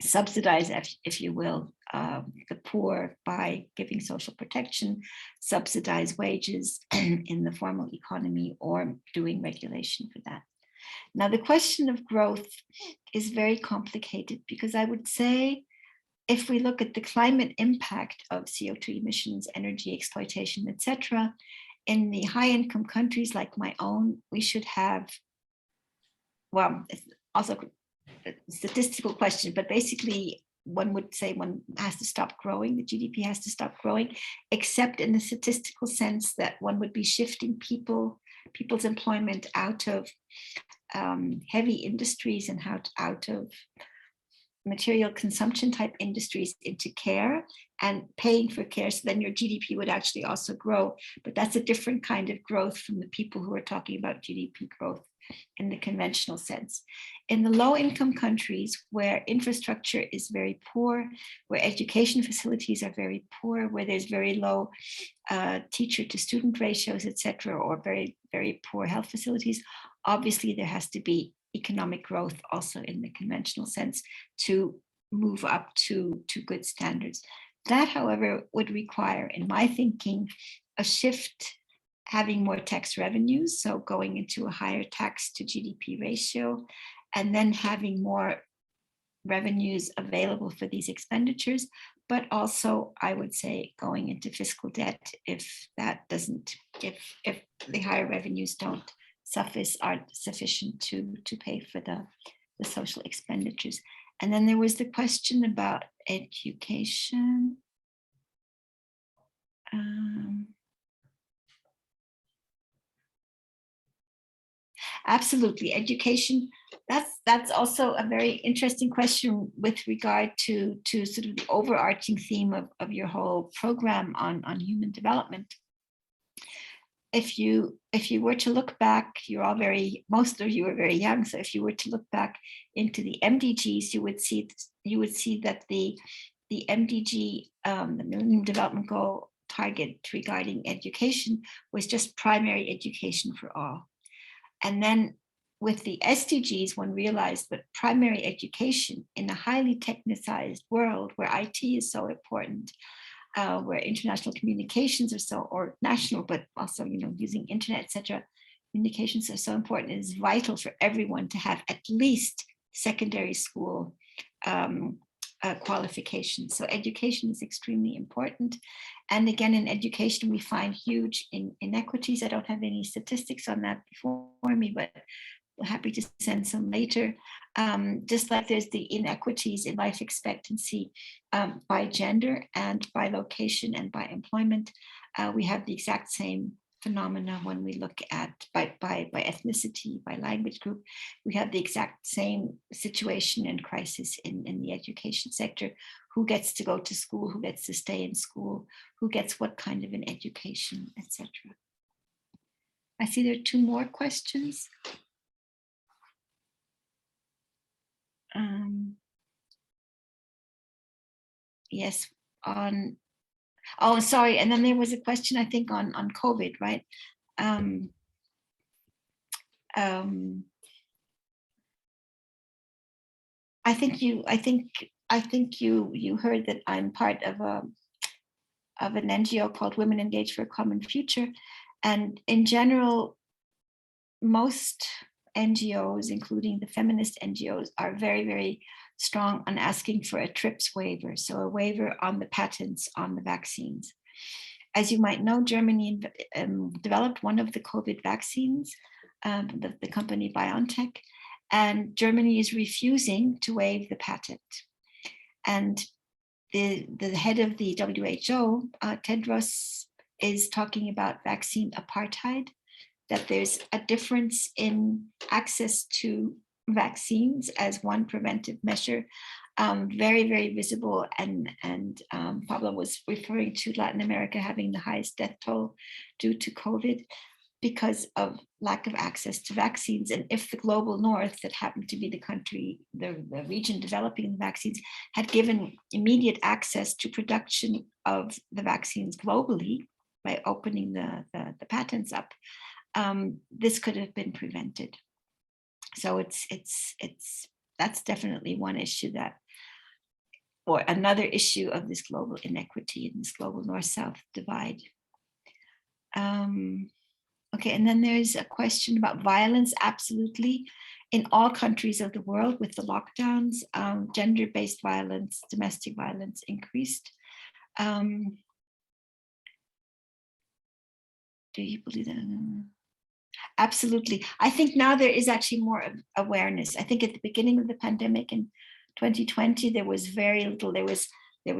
[SPEAKER 2] subsidize, if you will, the poor by giving social protection, subsidize wages in the formal economy, or doing regulation for that. Now, the question of growth is very complicated, because I would say, if we look at the climate impact of CO2 emissions, energy exploitation, etc., in the high-income countries like my own, we should have, well, it's also a statistical question, but basically one would say one has to stop growing, the GDP has to stop growing, except in the statistical sense that one would be shifting people's employment out of heavy industries and out of material consumption type industries into care, and paying for care, so then your GDP would actually also grow. But that's a different kind of growth from the people who are talking about GDP growth in the conventional sense. In the low-income countries where infrastructure is very poor, where education facilities are very poor, where there's very low teacher-to-student ratios, etc., or very, very poor health facilities, obviously there has to be economic growth also in the conventional sense to move up to good standards. That, however, would require, in my thinking, a shift having more tax revenues, so going into a higher tax to GDP ratio, and then having more revenues available for these expenditures, but also I would say going into fiscal debt if that doesn't, if the higher revenues aren't sufficient to pay for the social expenditures. And then there was the question about education. Absolutely, education. That's also a very interesting question with regard to sort of the overarching theme of your whole program on human development. If you were to look back, most of you are very young, so if you were to look back into the MDGs, you would see that the MDG, the Millennium Development Goal target regarding education was just primary education for all. And then with the SDGs, one realized that primary education in a highly technicized world where IT is so important, where international communications are so, or national, but also, using internet, etc., communications are so important. It is vital for everyone to have at least secondary school qualifications. So education is extremely important. And again, in education, we find huge inequities. I don't have any statistics on that before me, but we're happy to send some later. Just like there's the inequities in life expectancy by gender and by location and by employment, we have the exact same phenomena when we look at by ethnicity, by language group. We have the exact same situation and crisis in the education sector. Who gets to go to school, who gets to stay in school, who gets what kind of an education, etc. I see there are two more questions. Yes, oh, sorry. And then there was a question, I think, on COVID, right? I think you heard that I'm part of an NGO called Women Engaged for a Common Future, and in general, most NGOs, including the feminist NGOs, are very, very strong on asking for a TRIPS waiver, so a waiver on the patents on the vaccines. As you might know, Germany developed one of the COVID vaccines, the company BioNTech, and Germany is refusing to waive the patent. And the head of the WHO, Tedros, is talking about vaccine apartheid, that there's a difference in access to vaccines as one preventive measure, very, very visible. And Pablo was referring to Latin America having the highest death toll due to COVID because of lack of access to vaccines. And if the global north, that happened to be the country, the region developing the vaccines, had given immediate access to production of the vaccines globally by opening the patents up, this could have been prevented. So that's definitely one issue or another issue of this global inequity and this global north-south divide. Okay, and then there's a question about violence. Absolutely, in all countries of the world with the lockdowns, gender-based violence, domestic violence increased. Do you believe that? Absolutely. I think now there is actually more awareness. I think at the beginning of the pandemic in 2020, there was very little, there was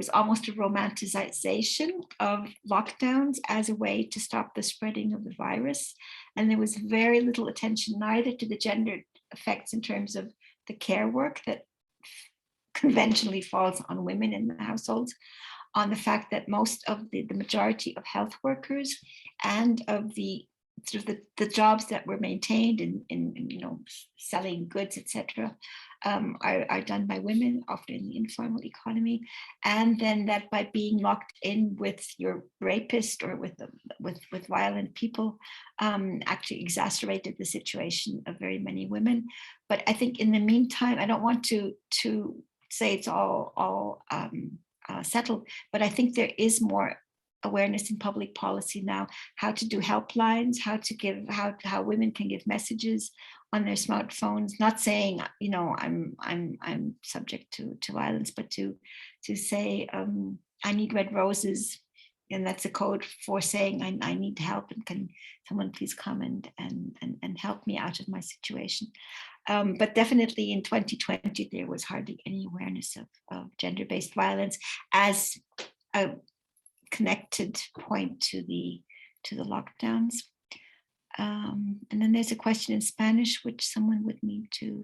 [SPEAKER 2] almost a romanticization of lockdowns as a way to stop the spreading of the virus. And there was very little attention neither to the gender effects in terms of the care work that conventionally falls on women in the households, on the fact that most of the majority of health workers and of the sort of the jobs that were maintained in selling goods, etc., are done by women, often in the informal economy, and then that by being locked in with your rapist or with violent people, actually exacerbated the situation of very many women. But I think in the meantime, I don't want to say it's all settled, but I think there is more awareness in public policy now, how to do helplines, how women can give messages on their smartphones, not saying, I'm subject to violence, but to say, I need red roses. And that's a code for saying, I need help, and can someone please come and help me out of my situation. But definitely in 2020, there was hardly any awareness of gender-based violence as a connected point to the lockdowns. And then there's a question in Spanish, which someone would need to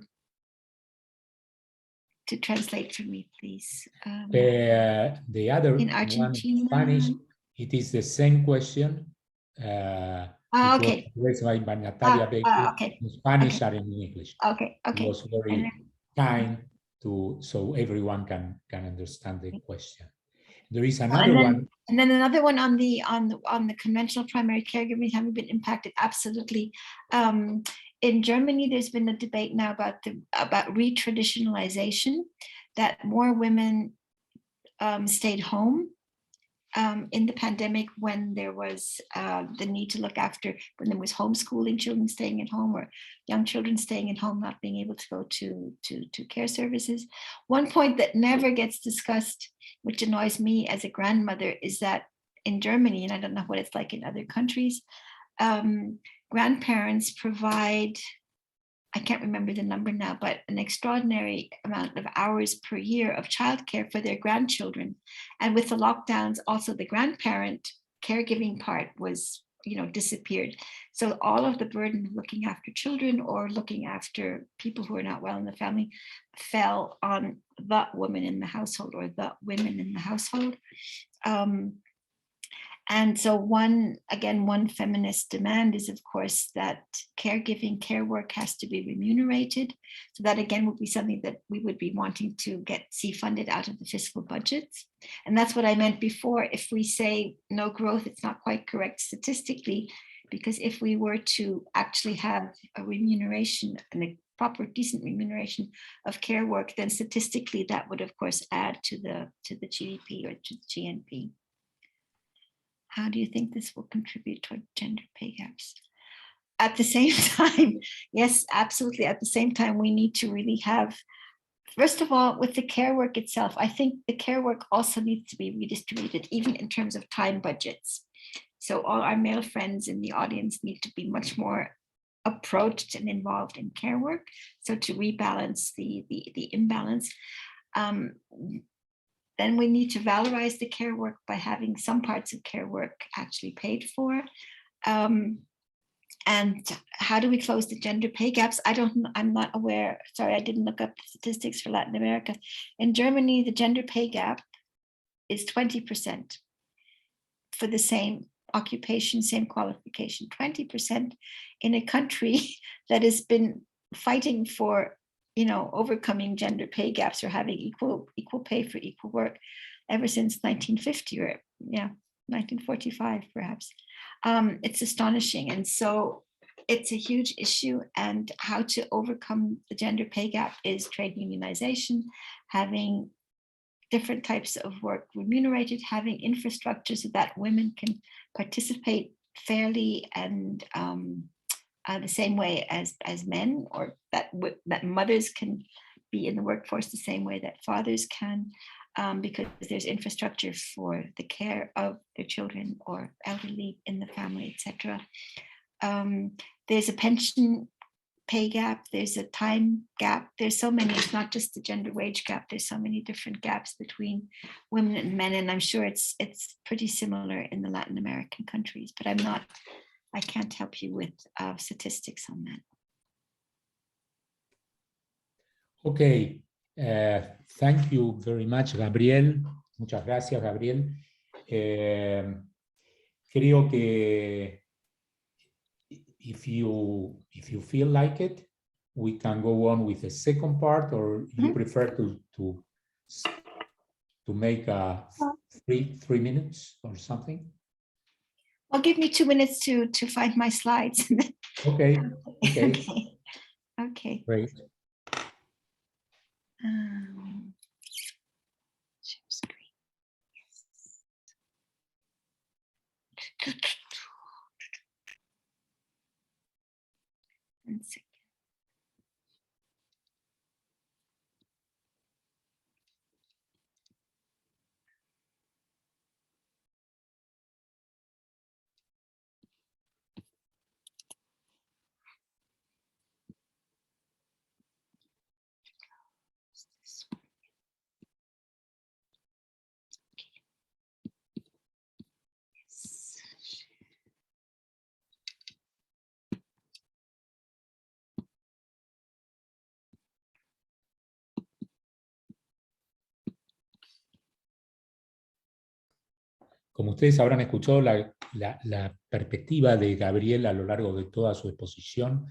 [SPEAKER 2] translate for me, please.
[SPEAKER 1] The other
[SPEAKER 2] in Argentina,
[SPEAKER 1] one, Spanish, it is the same question.
[SPEAKER 2] Okay.
[SPEAKER 1] Raised by Natalia Baker,
[SPEAKER 2] Okay.
[SPEAKER 1] in Spanish
[SPEAKER 2] Okay.
[SPEAKER 1] and in English.
[SPEAKER 2] Okay.
[SPEAKER 1] It was very kind so everyone can understand the question. There is another one.
[SPEAKER 2] And then another one on the conventional primary caregiving having been impacted. Absolutely. In Germany, there's been a debate now about retraditionalization, that more women stayed home in the pandemic when there was the need to look after, when there was homeschooling, children staying at home, or young children staying at home, not being able to go to care services. One point that never gets discussed, which annoys me as a grandmother, is that in Germany, and I don't know what it's like in other countries, grandparents provide, I can't remember the number now, but an extraordinary amount of hours per year of childcare for their grandchildren. And with the lockdowns, also the grandparent caregiving part was, disappeared. So all of the burden of looking after children or looking after people who are not well in the family fell on the woman in the household or the women in the household. And so one feminist demand is, of course, that caregiving, care work has to be remunerated. So that again would be something that we would be wanting to see funded out of the fiscal budgets. And that's what I meant before. If we say no growth, it's not quite correct statistically, because if we were to actually have a remuneration and a proper, decent remuneration of care work, then statistically that would, of course, add to the GDP or to the GNP. How do you think this will contribute toward gender pay gaps? At the same time, yes, absolutely. At the same time, we need to really have, first of all, with the care work itself, I think the care work also needs to be redistributed, even in terms of time budgets. So all our male friends in the audience need to be much more approached and involved in care work. So to rebalance the imbalance. Then we need to valorize the care work by having some parts of care work actually paid for. And how do we close the gender pay gaps? I'm not aware. Sorry, I didn't look up the statistics for Latin America. In Germany, the gender pay gap is 20% for the same occupation, same qualification. 20% in a country that has been fighting for overcoming gender pay gaps or having equal pay for equal work ever since 1950 or 1945 perhaps. It's astonishing, and so it's a huge issue. And how to overcome the gender pay gap is trade unionization, having different types of work remunerated, having infrastructure so that women can participate fairly and the same way as men, or that mothers can be in the workforce the same way that fathers can, because there's infrastructure for the care of their children or elderly in the family, etc. There's a pension pay gap, there's a time gap, there's so many, it's not just the gender wage gap, there's so many different gaps between women and men, and I'm sure it's pretty similar in the Latin American countries, but I can't help you with statistics on that.
[SPEAKER 1] Okay, thank you very much, Gabriel. Muchas gracias, Gabriel. Creo que if you feel like it, we can go on with the second part, or you prefer to make a 3 minutes or something?
[SPEAKER 2] Well, give me 2 minutes to find my slides.
[SPEAKER 1] Okay.
[SPEAKER 2] Okay.
[SPEAKER 1] Great.
[SPEAKER 2] Share screen. Yes. 1 second.
[SPEAKER 1] Como ustedes habrán escuchado, la perspectiva de Gabriele a lo largo de toda su exposición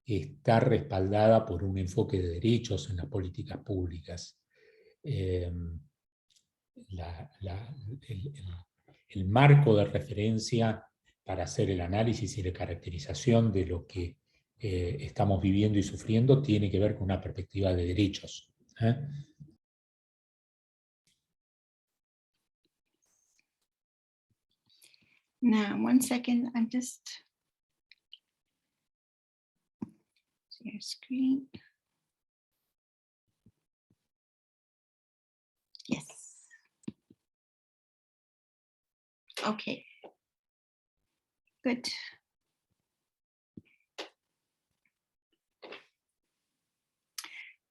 [SPEAKER 1] está respaldada por un enfoque de derechos en las políticas públicas. El marco de referencia para hacer el análisis y la caracterización de lo que estamos viviendo y sufriendo tiene que ver con una perspectiva de derechos.
[SPEAKER 2] Now, 1 second, I'm just share screen. Yes. Okay. Good.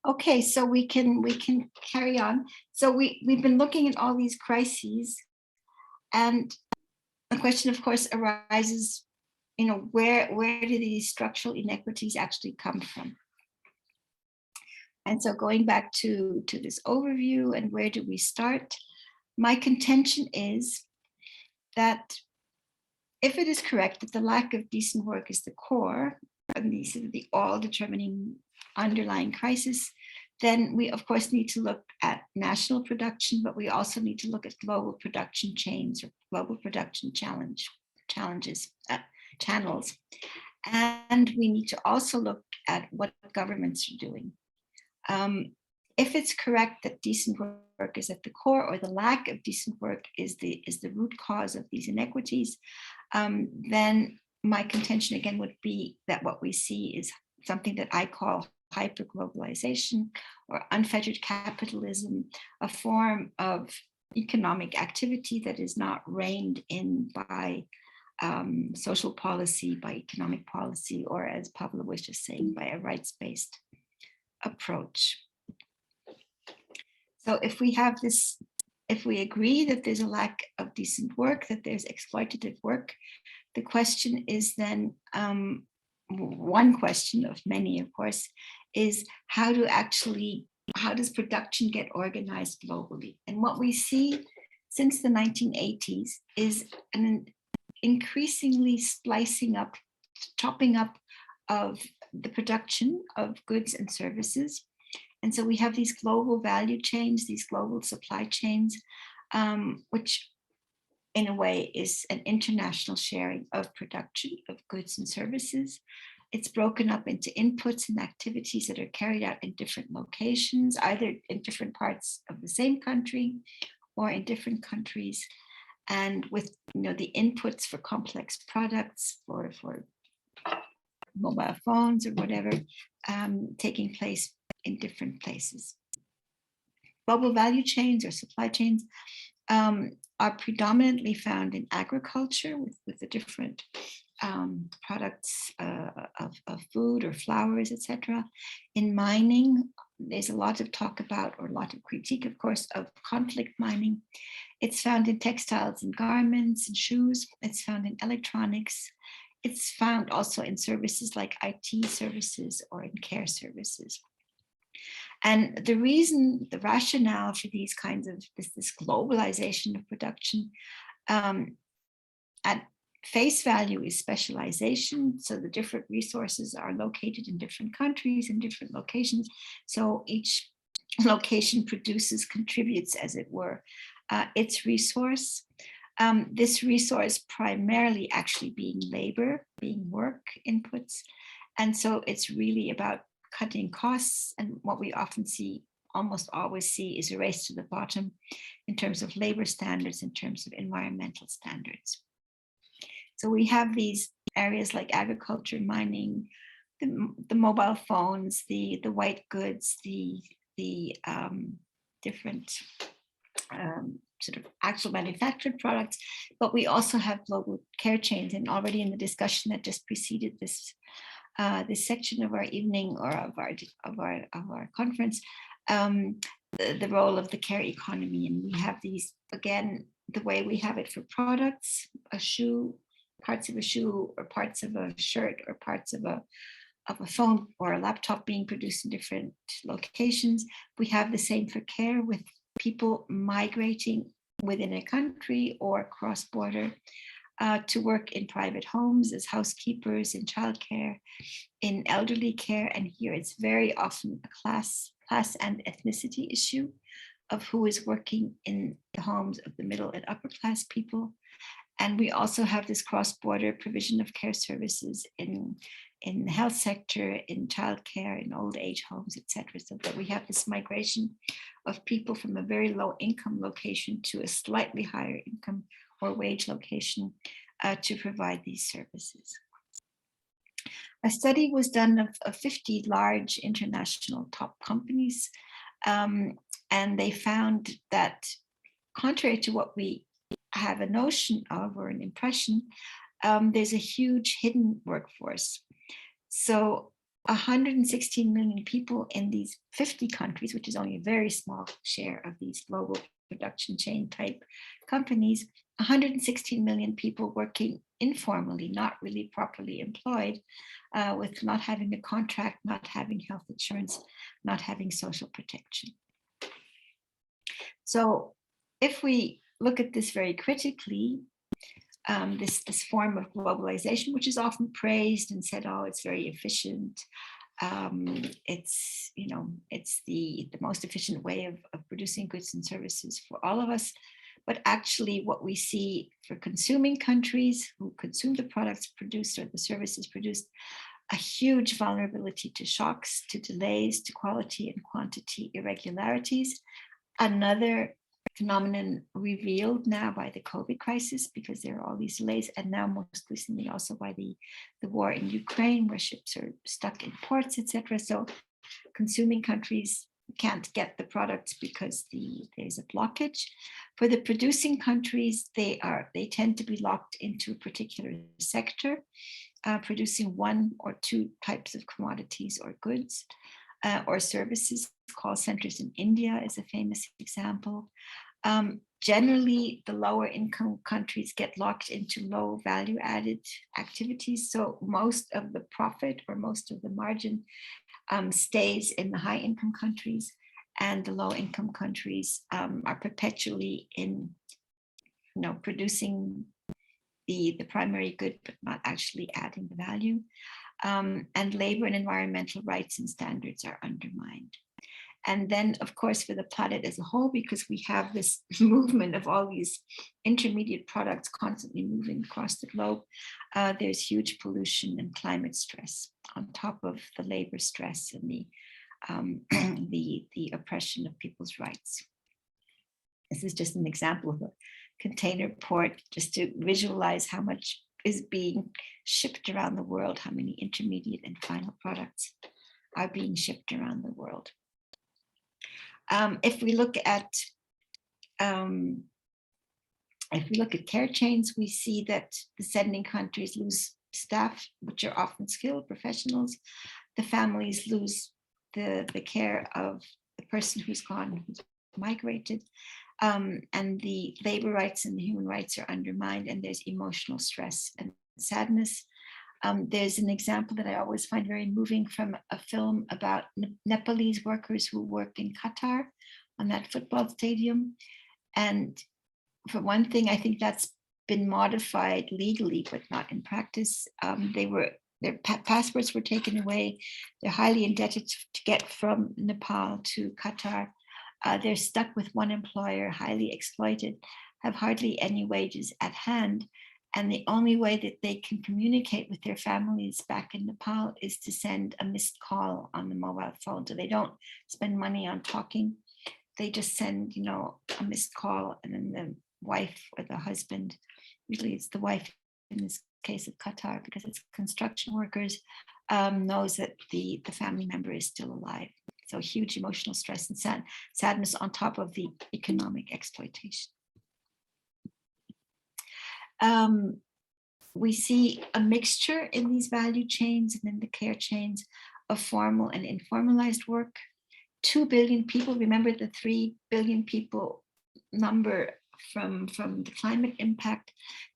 [SPEAKER 2] Okay, so we can carry on. So we've been looking at all these crises, and the question, of course, arises, where do these structural inequities actually come from? And so going back to this overview and where do we start, my contention is that if it is correct that the lack of decent work is the core and the all-determining underlying crisis, then we of course need to look at national production, but we also need to look at global production chains or global production channels. And we need to also look at what governments are doing. If it's correct that decent work is at the core, or the lack of decent work is the root cause of these inequities, then my contention again would be that what we see is something that I call hyperglobalization or unfettered capitalism, a form of economic activity that is not reined in by social policy, by economic policy, or as Pablo was just saying, by a rights-based approach. So if we have this, if we agree that there's a lack of decent work, that there's exploitative work, the question is then, one question of many, of course, is how does production get organized globally? And what we see since the 1980s is an increasingly splicing up, chopping up of the production of goods and services. And so we have these global value chains, these global supply chains, which in a way is an international sharing of production of goods and services. It's broken up into inputs and activities that are carried out in different locations, either in different parts of the same country or in different countries. And with the inputs for complex products, for mobile phones or whatever, taking place in different places. Global value chains or supply chains are predominantly found in agriculture with the different products of food or flowers, etc. In mining, there's a lot of talk about, or a lot of critique, of course, of conflict mining. It's found in textiles and garments and shoes. It's found in electronics. It's found also in services like IT services or in care services. And the reason, the rationale for these kinds of this globalization of production face value is specialization. So the different resources are located in different countries and different locations. So each location contributes, as it were, its resource. This resource primarily actually being labor, being work inputs. And so it's really about cutting costs. And what we often see, almost always see, is a race to the bottom in terms of labor standards, in terms of environmental standards. So we have these areas like agriculture, mining, the mobile phones, the white goods, the different sort of actual manufactured products, but we also have global care chains. And already in the discussion that just preceded this this section of our evening or of our conference, the role of the care economy. And we have these, again, the way we have it for products, a shoe, parts of a shoe, or parts of a shirt, or parts of a phone or a laptop being produced in different locations. We have the same for care, with people migrating within a country or cross-border to work in private homes as housekeepers, in childcare, in elderly care. And here it's very often a class and ethnicity issue of who is working in the homes of the middle and upper class people. And we also have this cross-border provision of care services in the health sector, in childcare, in old age homes, etc. So that we have this migration of people from a very low income location to a slightly higher income or wage location to provide these services. A study was done of 50 large international top companies, and they found that, contrary to what we have a notion of or an impression, there's a huge hidden workforce. So 116 million people in these 50 countries, which is only a very small share of these global production chain type companies, 116 million people working informally, not really properly employed, with not having a contract, not having health insurance, not having social protection. So if we look at this very critically, this form of globalization, which is often praised and said, oh, it's very efficient. It's the most efficient way of producing goods and services for all of us. But actually what we see for consuming countries who consume the products produced or the services produced, a huge vulnerability to shocks, to delays, to quality and quantity irregularities. Another phenomenon revealed now by the COVID crisis, because there are all these delays, and now most recently also by the war in Ukraine, where ships are stuck in ports, etc. So consuming countries can't get the products because there's a blockage. For the producing countries, they tend to be locked into a particular sector, producing one or two types of commodities or goods or services. Call centers in India is a famous example. Generally, the lower income countries get locked into low value added activities. So most of the profit or most of the margin stays in the high income countries, and the low income countries are perpetually in, producing the primary good, but not actually adding the value. And labor and environmental rights and standards are undermined. And then, of course, for the planet as a whole, because we have this movement of all these intermediate products constantly moving across the globe, there's huge pollution and climate stress on top of the labor stress and the oppression of people's rights. This is just an example of a container port, just to visualize how much is being shipped around the world, how many intermediate and final products are being shipped around the world. If we look at care chains, we see that the sending countries lose staff, which are often skilled professionals. The families lose the care of the person who's gone, who's migrated, and the labor rights and the human rights are undermined, and there's emotional stress and sadness. There's an example that I always find very moving from a film about Nepalese workers who work in Qatar on that football stadium. And for one thing, I think that's been modified legally, but not in practice. Their passports were taken away. They're highly indebted to get from Nepal to Qatar. They're stuck with one employer, highly exploited, have hardly any wages at hand. And the only way that they can communicate with their families back in Nepal is to send a missed call on the mobile phone. So they don't spend money on talking. They just send, a missed call, and then the wife or the husband, usually it's the wife in this case of Qatar, because it's construction workers, knows that the family member is still alive. So huge emotional stress and sadness on top of the economic exploitation. We see a mixture in these value chains and in the care chains of formal and informalized work. 2 billion people, remember the 3 billion people number from the climate impact.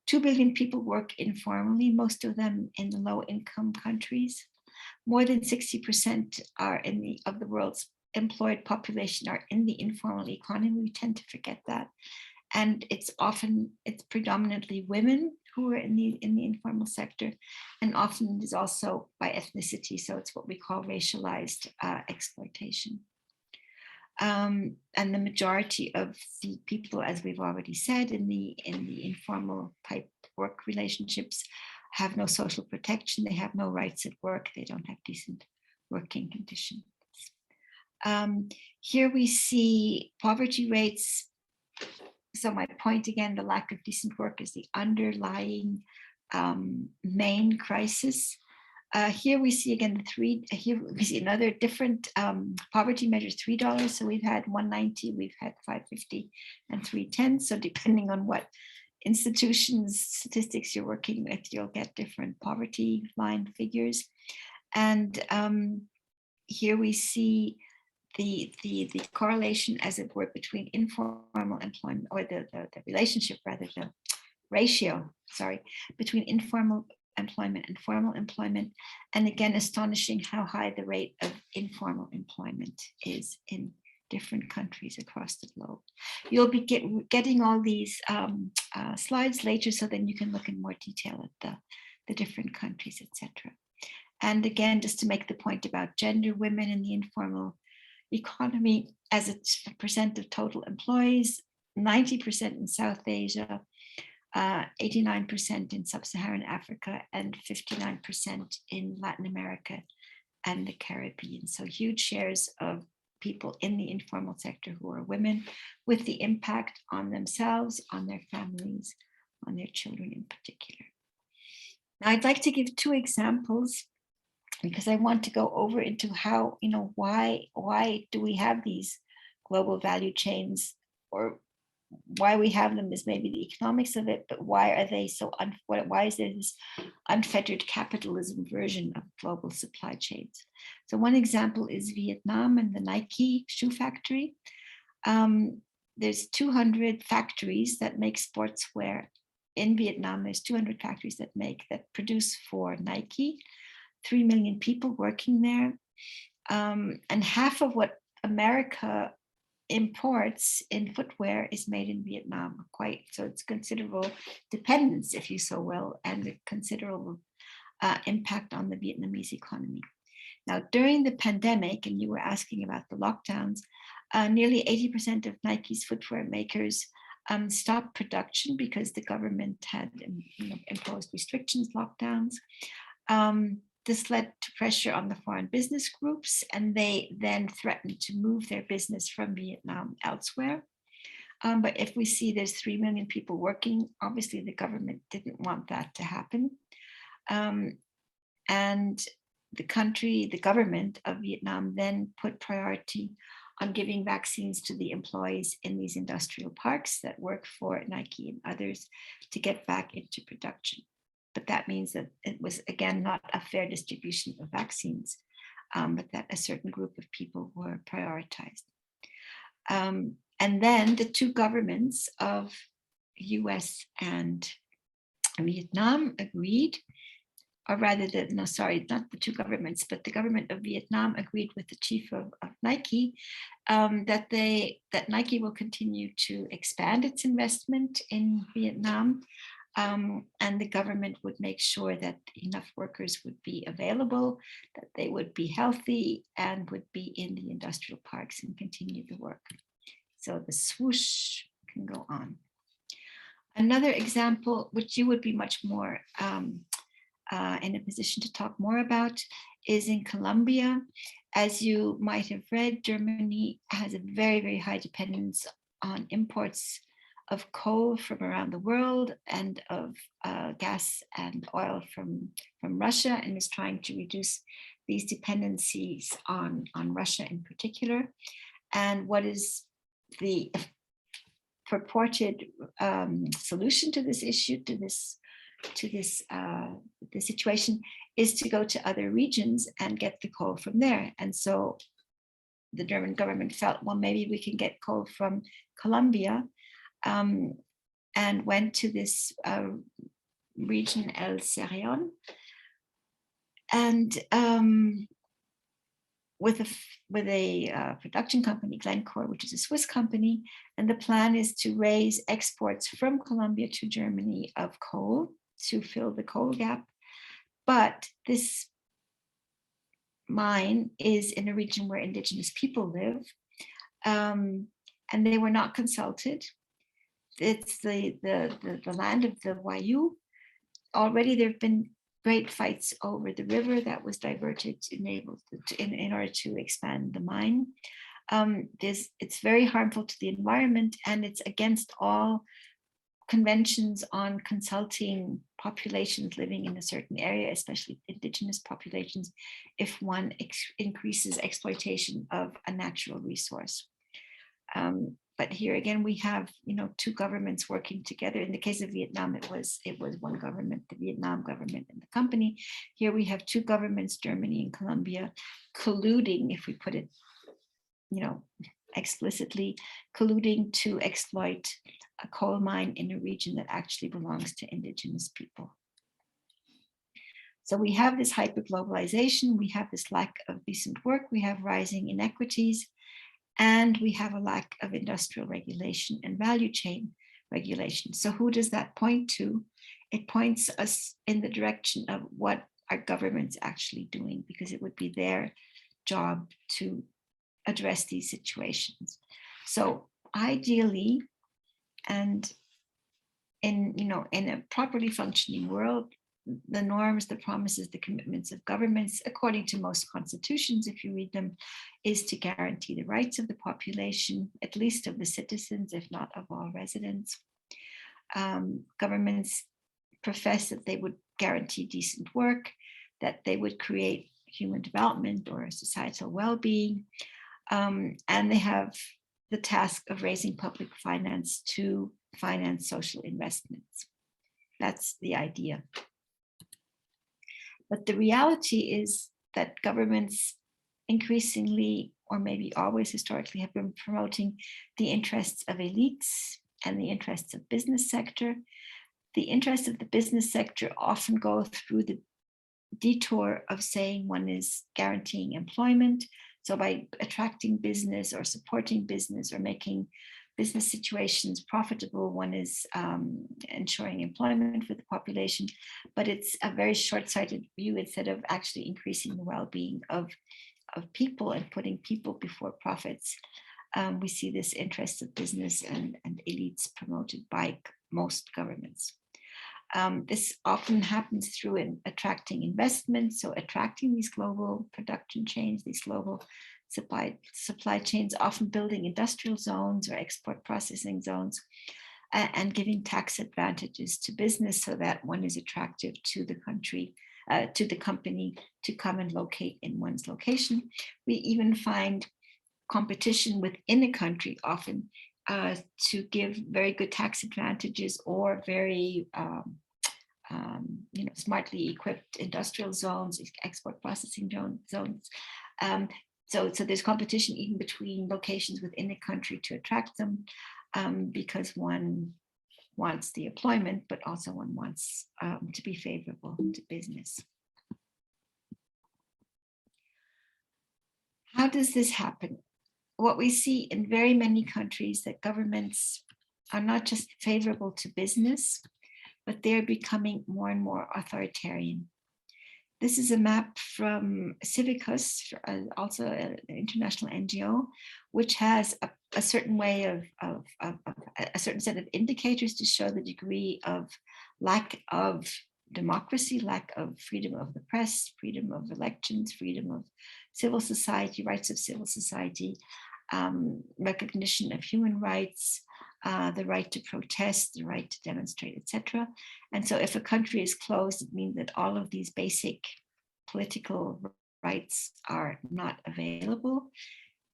[SPEAKER 2] 2 billion people work informally, most of them in the low income countries. More than 60% are of the world's employed population are in the informal economy. We tend to forget that. And it's predominantly women who are in the informal sector, and often it is also by ethnicity. So it's what we call racialized exploitation. And the majority of the people, as we've already said, in the informal type work relationships have no social protection. They have no rights at work. They don't have decent working conditions. Here we see poverty rates. So my point again, the lack of decent work is the underlying main crisis. Here we see again here we see another different poverty measure, $3. So we've had $1.90, we've had $5.50 and $3.10. So depending on what institutions, statistics you're working with, you'll get different poverty line figures. And here we see the correlation, as it were, between informal employment, or the relationship, rather, the ratio, between informal employment and formal employment. And again, astonishing how high the rate of informal employment is in different countries across the globe. You'll be getting all these slides later, so then you can look in more detail at the different countries, etc. And again, just to make the point about gender, women in the informal economy as a percent of total employees, 90% in South Asia, 89% in Sub-Saharan Africa, and 59% in Latin America and the Caribbean. So huge shares of people in the informal sector who are women, with the impact on themselves, on their families, on their children in particular. Now I'd like to give 2 examples, because I want to go over into how, why do we have these global value chains, or why we have them is maybe the economics of it, but why are they so, why is there this unfettered capitalism version of global supply chains? So one example is Vietnam and the Nike shoe factory. There's 200 factories that make sportswear in Vietnam. There's 200 factories that produce for Nike. 3 million people working there. And half of what America imports in footwear is made in Vietnam. So it's considerable dependence, if you so will, and a considerable impact on the Vietnamese economy. Now, during the pandemic, and you were asking about the lockdowns, nearly 80% of Nike's footwear makers stopped production because the government had imposed restrictions, lockdowns. This led to pressure on the foreign business groups, and they then threatened to move their business from Vietnam elsewhere. But if we see there's 3 million people working, obviously the government didn't want that to happen. And the government of Vietnam then put priority on giving vaccines to the employees in these industrial parks that work for Nike and others to get back into production. But that means that it was, again, not a fair distribution of vaccines, but that a certain group of people were prioritized. And then the 2 governments of US and Vietnam agreed, or rather, not the 2 governments, but the government of Vietnam agreed with the chief of Nike that Nike will continue to expand its investment in Vietnam, and the government would make sure that enough workers would be available, that they would be healthy and would be in the industrial parks and continue the work. So the swoosh can go on. Another example, which you would be much more in a position to talk more about, is in Colombia. As you might have read, Germany has a very, very high dependence on imports of coal from around the world and of gas and oil from Russia, and is trying to reduce these dependencies on Russia in particular. And what is the purported solution to this issue, to this situation, is to go to other regions and get the coal from there. And so the German government felt, well, maybe we can get coal from Colombia, and went to this region El Cerrón, and with a production company, Glencore, which is a Swiss company, and the plan is to raise exports from Colombia to Germany of coal to fill the coal gap. But this mine is in a region where indigenous people live, and they were not consulted. It's the land of the Wayuu. Already there have been great fights over the river that was diverted in order to expand the mine. It's very harmful to the environment, and it's against all conventions on consulting populations living in a certain area, especially indigenous populations, if one increases exploitation of a natural resource. But here again, we have, two governments working together. In the case of Vietnam, it was one government, the Vietnam government and the company. Here we have two governments, Germany and Colombia, colluding, if we put it, explicitly, colluding to exploit a coal mine in a region that actually belongs to indigenous people. So we have this hyperglobalization, we have this lack of decent work, we have rising inequities, and we have a lack of industrial regulation and value chain regulation. So who does that point to? It points us in the direction of what are governments actually doing, because it would be their job to address these situations. So ideally, and in a properly functioning world, the norms, the promises, the commitments of governments, according to most constitutions, if you read them, is to guarantee the rights of the population, at least of the citizens, if not of all residents. Governments profess that they would guarantee decent work, that they would create human development or societal well-being, and they have the task of raising public finance to finance social investments. That's the idea. But the reality is that governments increasingly, or maybe always historically, have been promoting the interests of elites and the interests of business sector. The interests of the business sector often go through the detour of saying one is guaranteeing employment. So by attracting business or supporting business or making business situations profitable, one is ensuring employment for the population, but it's a very short-sighted view. Instead of actually increasing the well-being of people and putting people before profits, we see this interest of business and elites promoted by most governments. This often happens through attracting investments, so attracting these global production chains, these global supply chains, often building industrial zones or export processing zones, and giving tax advantages to business so that one is attractive to the country, to the company to come and locate in one's location. We even find competition within a country often to give very good tax advantages or very smartly equipped industrial zones, export processing zones. So there's competition even between locations within a country to attract them, because one wants the employment, but also one wants to be favorable to business. How does this happen? What we see in very many countries that governments are not just favorable to business, but they're becoming more and more authoritarian. This is a map from Civicus, also an international NGO, which has a certain way of a certain set of indicators to show the degree of lack of democracy, lack of freedom of the press, freedom of elections, freedom of civil society, rights of civil society, recognition of human rights, the right to protest, the right to demonstrate, etc. And so if a country is closed, it means that all of these basic political rights are not available.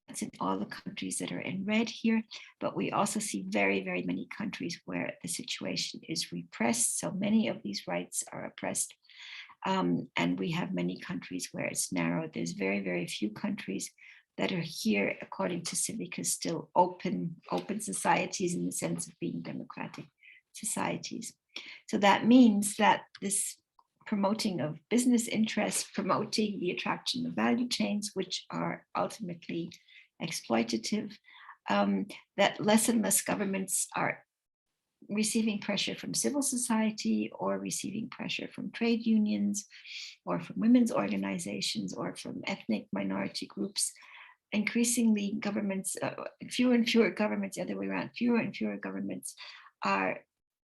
[SPEAKER 2] That's in all the countries that are in red here, but we also see very, very many countries where the situation is repressed. So many of these rights are oppressed. And we have many countries where it's narrowed. There's very, very few countries that are here, according to Civicus, still open societies in the sense of being democratic societies. So that means that this promoting of business interests, promoting the attraction of value chains, which are ultimately exploitative, that less and less governments are receiving pressure from civil society or receiving pressure from trade unions or from women's organizations or from ethnic minority groups. Increasingly governments, fewer and fewer governments, the other way around, fewer and fewer governments are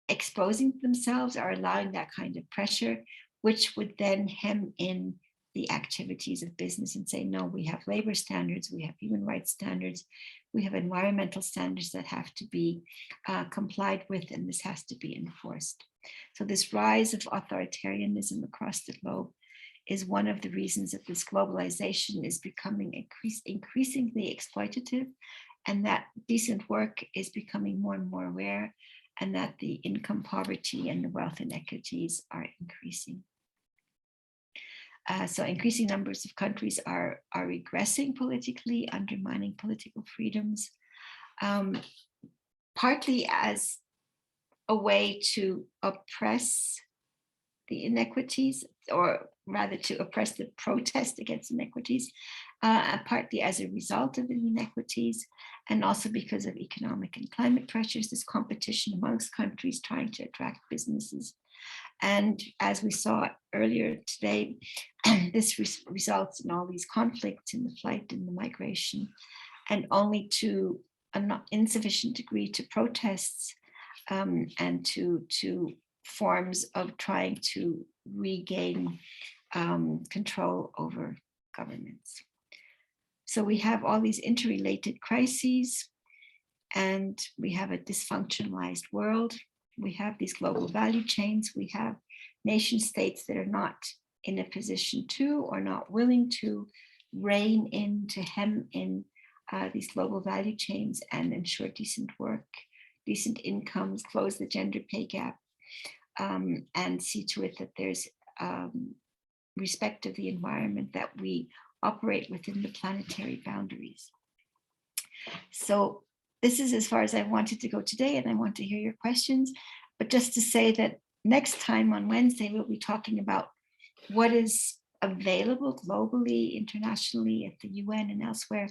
[SPEAKER 2] exposing themselves, are allowing that kind of pressure, which would then hem in the activities of business and say, no, we have labor standards, we have human rights standards, we have environmental standards that have to be complied with, and this has to be enforced. So this rise of authoritarianism across the globe is one of the reasons that this globalization is becoming increasingly exploitative, and that decent work is becoming more and more rare, and that the income poverty and the wealth inequities are increasing. So increasing numbers of countries are regressing politically, undermining political freedoms, partly as a way to oppress the inequities, or rather to oppress the protest against inequities, partly as a result of the inequities, and also because of economic and climate pressures, this competition amongst countries trying to attract businesses. And as we saw earlier today, this results in all these conflicts in the flight and the migration, and only to an insufficient degree to protests and to forms of trying to regain control over governments. So we have all these interrelated crises, and we have a dysfunctionalized world. We have these global value chains. We have nation states that are not in a position to, or not willing to, rein in, to hem in these global value chains and ensure decent work, decent incomes, close the gender pay gap, and see to it that there's respect of the environment, that we operate within the planetary boundaries. So this is as far as I wanted to go today, and I want to hear your questions. But just to say that next time on Wednesday, we'll be talking about what is available globally, internationally, at the UN and elsewhere,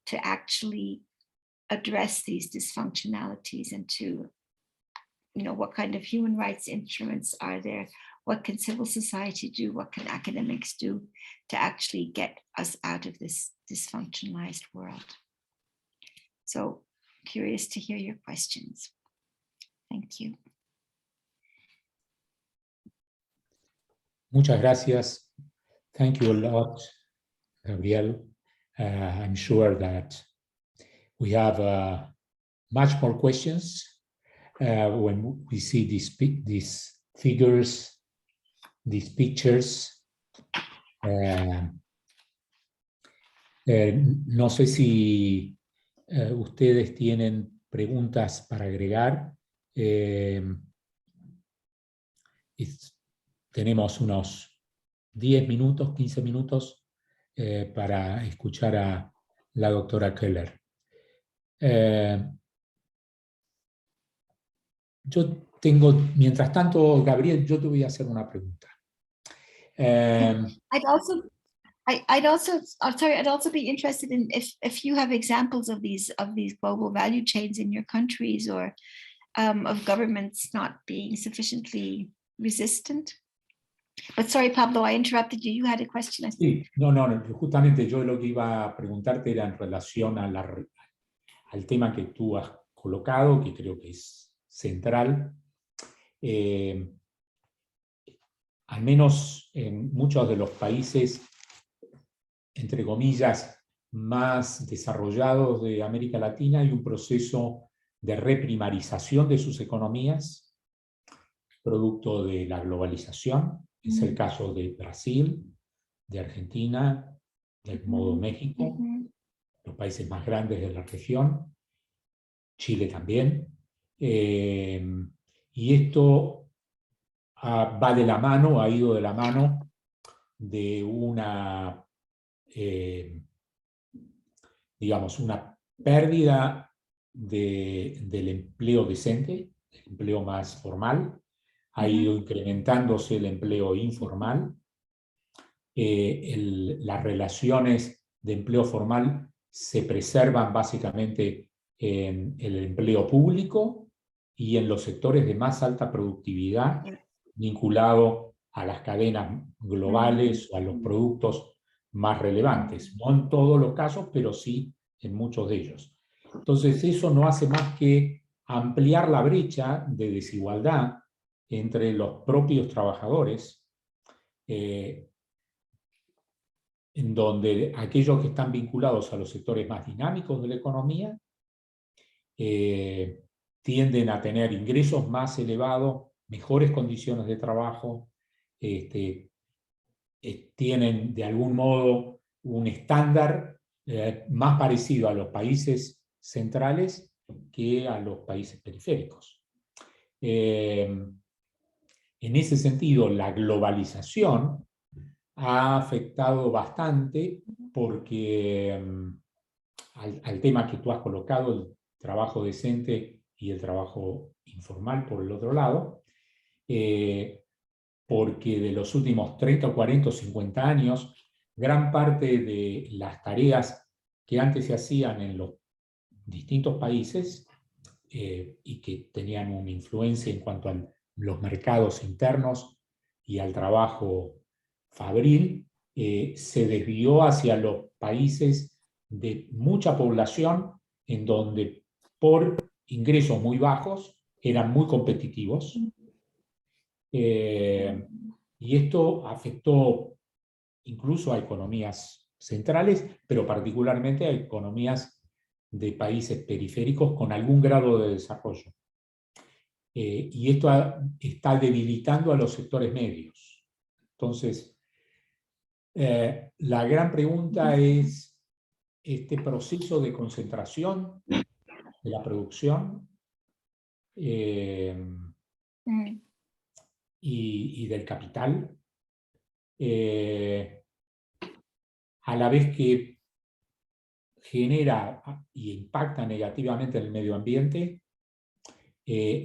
[SPEAKER 2] to actually address these dysfunctionalities, and to, what kind of human rights instruments are there? What can civil society do? What can academics do to actually get us out of this dysfunctionalized world? So curious to hear your questions. Thank you.
[SPEAKER 1] Muchas gracias. Thank you a lot, Gabrielle. I'm sure that we have much more questions when we see these figures, these pictures. No sé si ustedes tienen preguntas para agregar. Tenemos unos 10 minutos, 15 minutos para escuchar a la doctora Koehler. Mientras tanto, Gabriel, yo te voy a hacer una pregunta.
[SPEAKER 2] I'd also be interested in if you have examples of these global value chains in your countries, or of governments not being sufficiently resistant. But sorry, Pablo, I interrupted you. You had a question. I think.
[SPEAKER 1] Sí, no, justamente yo lo que iba a preguntarte era en relación a al tema que tú has colocado, que creo que es central. Al menos en muchos de los países, entre comillas, más desarrollados de América Latina, hay un proceso de reprimarización de sus economías, producto de la globalización. Es el caso de Brasil, de Argentina, del modo México, los países más grandes de la región, Chile también. Y esto va de la mano, ha ido de la mano de una, digamos, una pérdida del empleo decente, el empleo más formal, ha ido incrementándose el empleo informal, las relaciones de empleo formal se preservan básicamente en el empleo público y en los sectores de más alta productividad, vinculado a las cadenas globales o a los productos más relevantes. No en todos los casos, pero sí en muchos de ellos. Entonces eso no hace más que ampliar la brecha de desigualdad entre los propios trabajadores, en donde aquellos que están vinculados a los sectores más dinámicos de la economía tienden a tener ingresos más elevados, mejores condiciones de trabajo, tienen de algún modo un estándar más parecido a los países centrales que a los países periféricos. En ese sentido, la globalización ha afectado bastante porque al tema que tú has colocado, el trabajo decente y el trabajo informal por el otro lado, porque de los últimos 30, 40 o 50 años, gran parte de las tareas que antes se hacían en los distintos países y que tenían una influencia en cuanto a los mercados internos y al trabajo fabril, se desvió hacia los países de mucha población en donde por ingresos muy bajos eran muy competitivos. Y esto afectó incluso a economías centrales, pero particularmente a economías de países periféricos con algún grado de desarrollo. Y esto está debilitando a los sectores medios. Entonces, la gran pregunta es este proceso de concentración de la producción y del capital, a la vez que genera y impacta negativamente en el medio ambiente,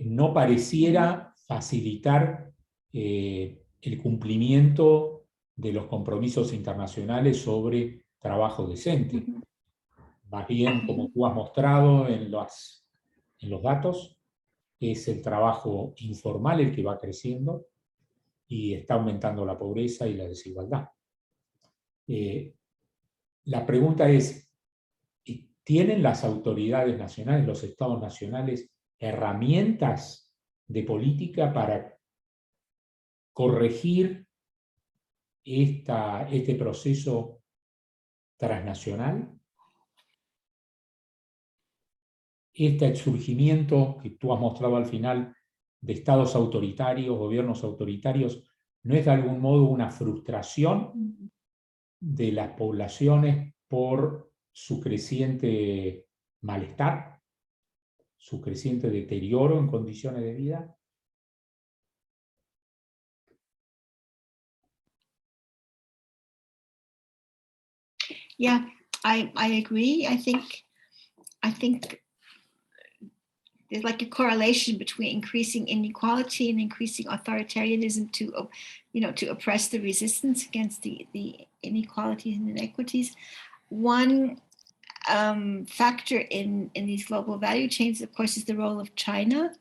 [SPEAKER 1] no pareciera facilitar el cumplimiento de los compromisos internacionales sobre trabajo decente. Más bien, como tú has mostrado en los datos, es el trabajo informal el que va creciendo y está aumentando la pobreza y la desigualdad. La pregunta es, ¿tienen las autoridades nacionales, los estados nacionales, herramientas de política para corregir este proceso transnacional? Este surgimiento que tú has mostrado al final de estados autoritarios, gobiernos autoritarios, ¿no es de algún modo una frustración de las poblaciones por su creciente malestar, su creciente deterioro en condiciones de vida?
[SPEAKER 2] Yeah, I agree. I think there's like a correlation between increasing inequality and increasing authoritarianism to oppress the resistance against the inequalities and inequities. One factor in these global value chains, of course, is the role of China,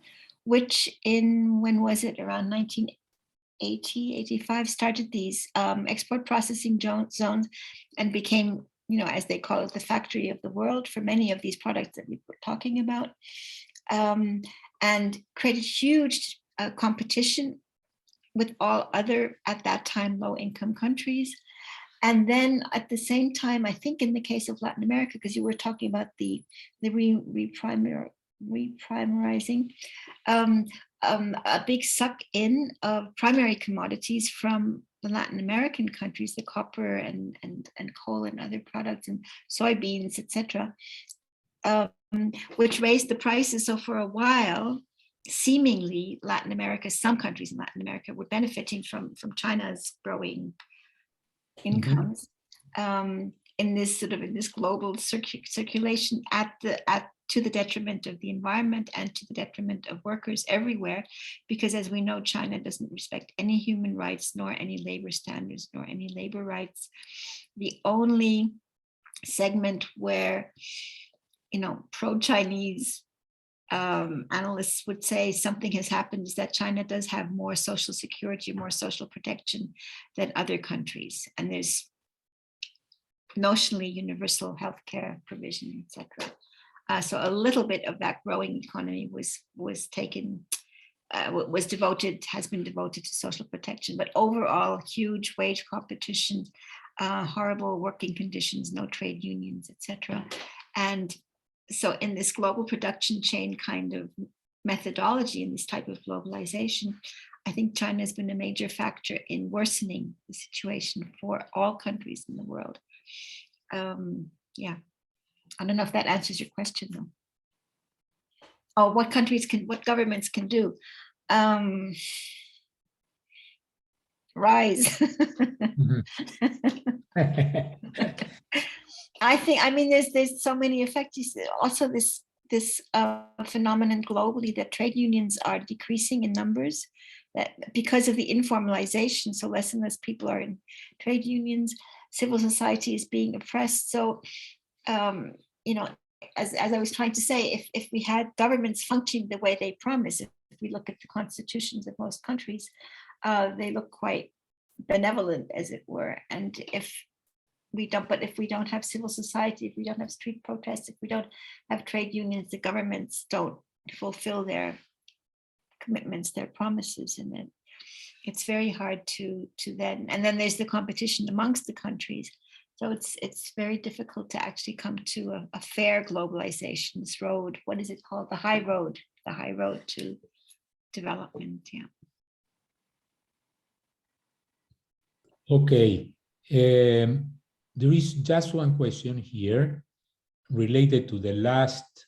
[SPEAKER 2] which when was it, around 1980, 85, started these export processing zones and became, as they call it, the factory of the world for many of these products that we were talking about, and created huge competition with all other, at that time, low-income countries. And then at the same time, I think in the case of Latin America, because you were talking about the reprimarizing, a big suck in of primary commodities from the Latin American countries, the copper and coal and other products and soybeans, etc., which raised the prices. So for a while, seemingly Latin America, some countries in Latin America were benefiting from China's growing incomes, in this global circulation to the detriment of the environment and to the detriment of workers everywhere, because as we know, China doesn't respect any human rights, nor any labor standards, nor any labor rights. The only segment where, pro-Chinese analysts would say something has happened is that China does have more social security, more social protection than other countries. And there's notionally universal healthcare provision, etc. So a little bit of that growing economy has been devoted to social protection, but overall huge wage competition, horrible working conditions, no trade unions, etc. And so in this global production chain kind of methodology, in this type of globalization, I think China has been a major factor in worsening the situation for all countries in the world. Yeah, I don't know if that answers your question though. Oh, what governments can do? Rise. There's so many effects. Also this phenomenon globally that trade unions are decreasing in numbers, that because of the informalization, so less and less people are in trade unions, civil society is being oppressed. So, as I was trying to say, if we had governments functioning the way they promise, if we look at the constitutions of most countries, they look quite benevolent, as it were. And if we don't have civil society, if we don't have street protests, if we don't have trade unions, the governments don't fulfill their commitments, their promises, and then it's very hard to then. And then there's the competition amongst the countries. So it's very difficult to actually come to a fair globalization. This road, what is it called? The high road to development. Yeah.
[SPEAKER 1] Okay. There is just one question here related to the last.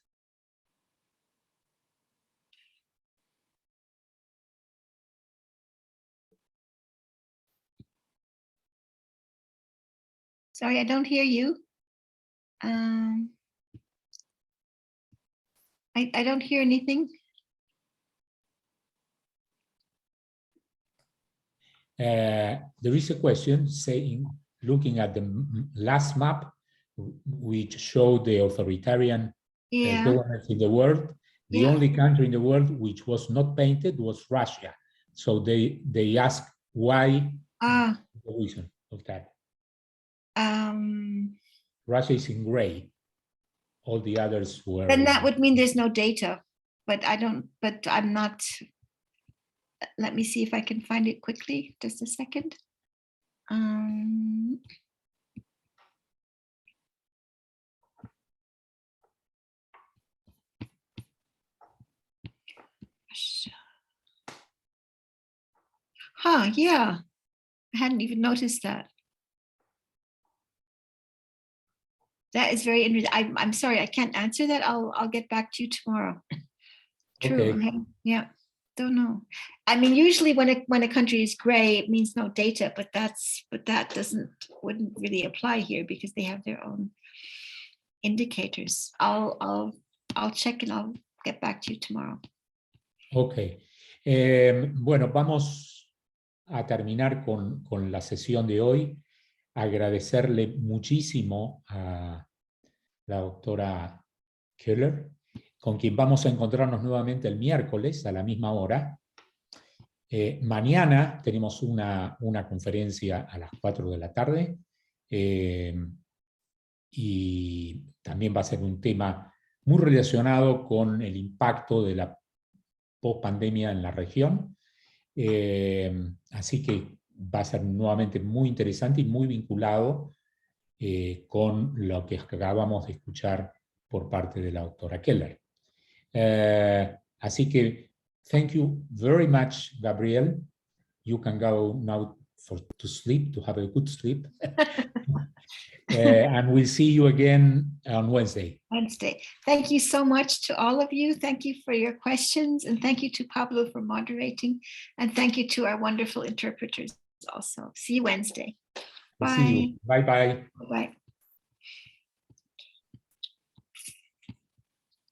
[SPEAKER 2] Sorry, I don't hear you. I don't hear anything.
[SPEAKER 1] There is a question saying, looking at the last map, which showed the authoritarian governments in the world, the only country in the world which was not painted was Russia. So they ask why, the reason of that. Russia is in gray. All the others were.
[SPEAKER 2] Then that would mean there's no data, but I'm not. Let me see if I can find it quickly. Just a second. Yeah. I hadn't even noticed that. That is very interesting. I'm sorry, I can't answer that. I'll get back to you tomorrow. True.
[SPEAKER 1] Okay.
[SPEAKER 2] Yeah. Don't know. I mean, usually when a country is gray, it means no data, but that wouldn't really apply here because they have their own indicators. I'll check and I'll get back to you tomorrow.
[SPEAKER 1] Okay. Bueno, vamos a terminar con la sesión de hoy. Agradecerle muchísimo a la doctora Koehler con quien vamos a encontrarnos nuevamente el miércoles a la misma hora. Mañana tenemos una conferencia a las 4 de la tarde, y también va a ser un tema muy relacionado con el impacto de la post-pandemia en la región. Así que va a ser nuevamente muy interesante y muy vinculado con lo que acabamos de escuchar por parte de la doctora Koehler. Así que, thank you very much, Gabrielle. You can go now to sleep, to have a good sleep. And we'll see you again on Wednesday.
[SPEAKER 2] Thank you so much to all of you. Thank you for your questions, and thank you to Pablo for moderating, and thank you to our wonderful interpreters also. See you Wednesday. Bye.
[SPEAKER 1] See you. Bye-bye.
[SPEAKER 2] Bye.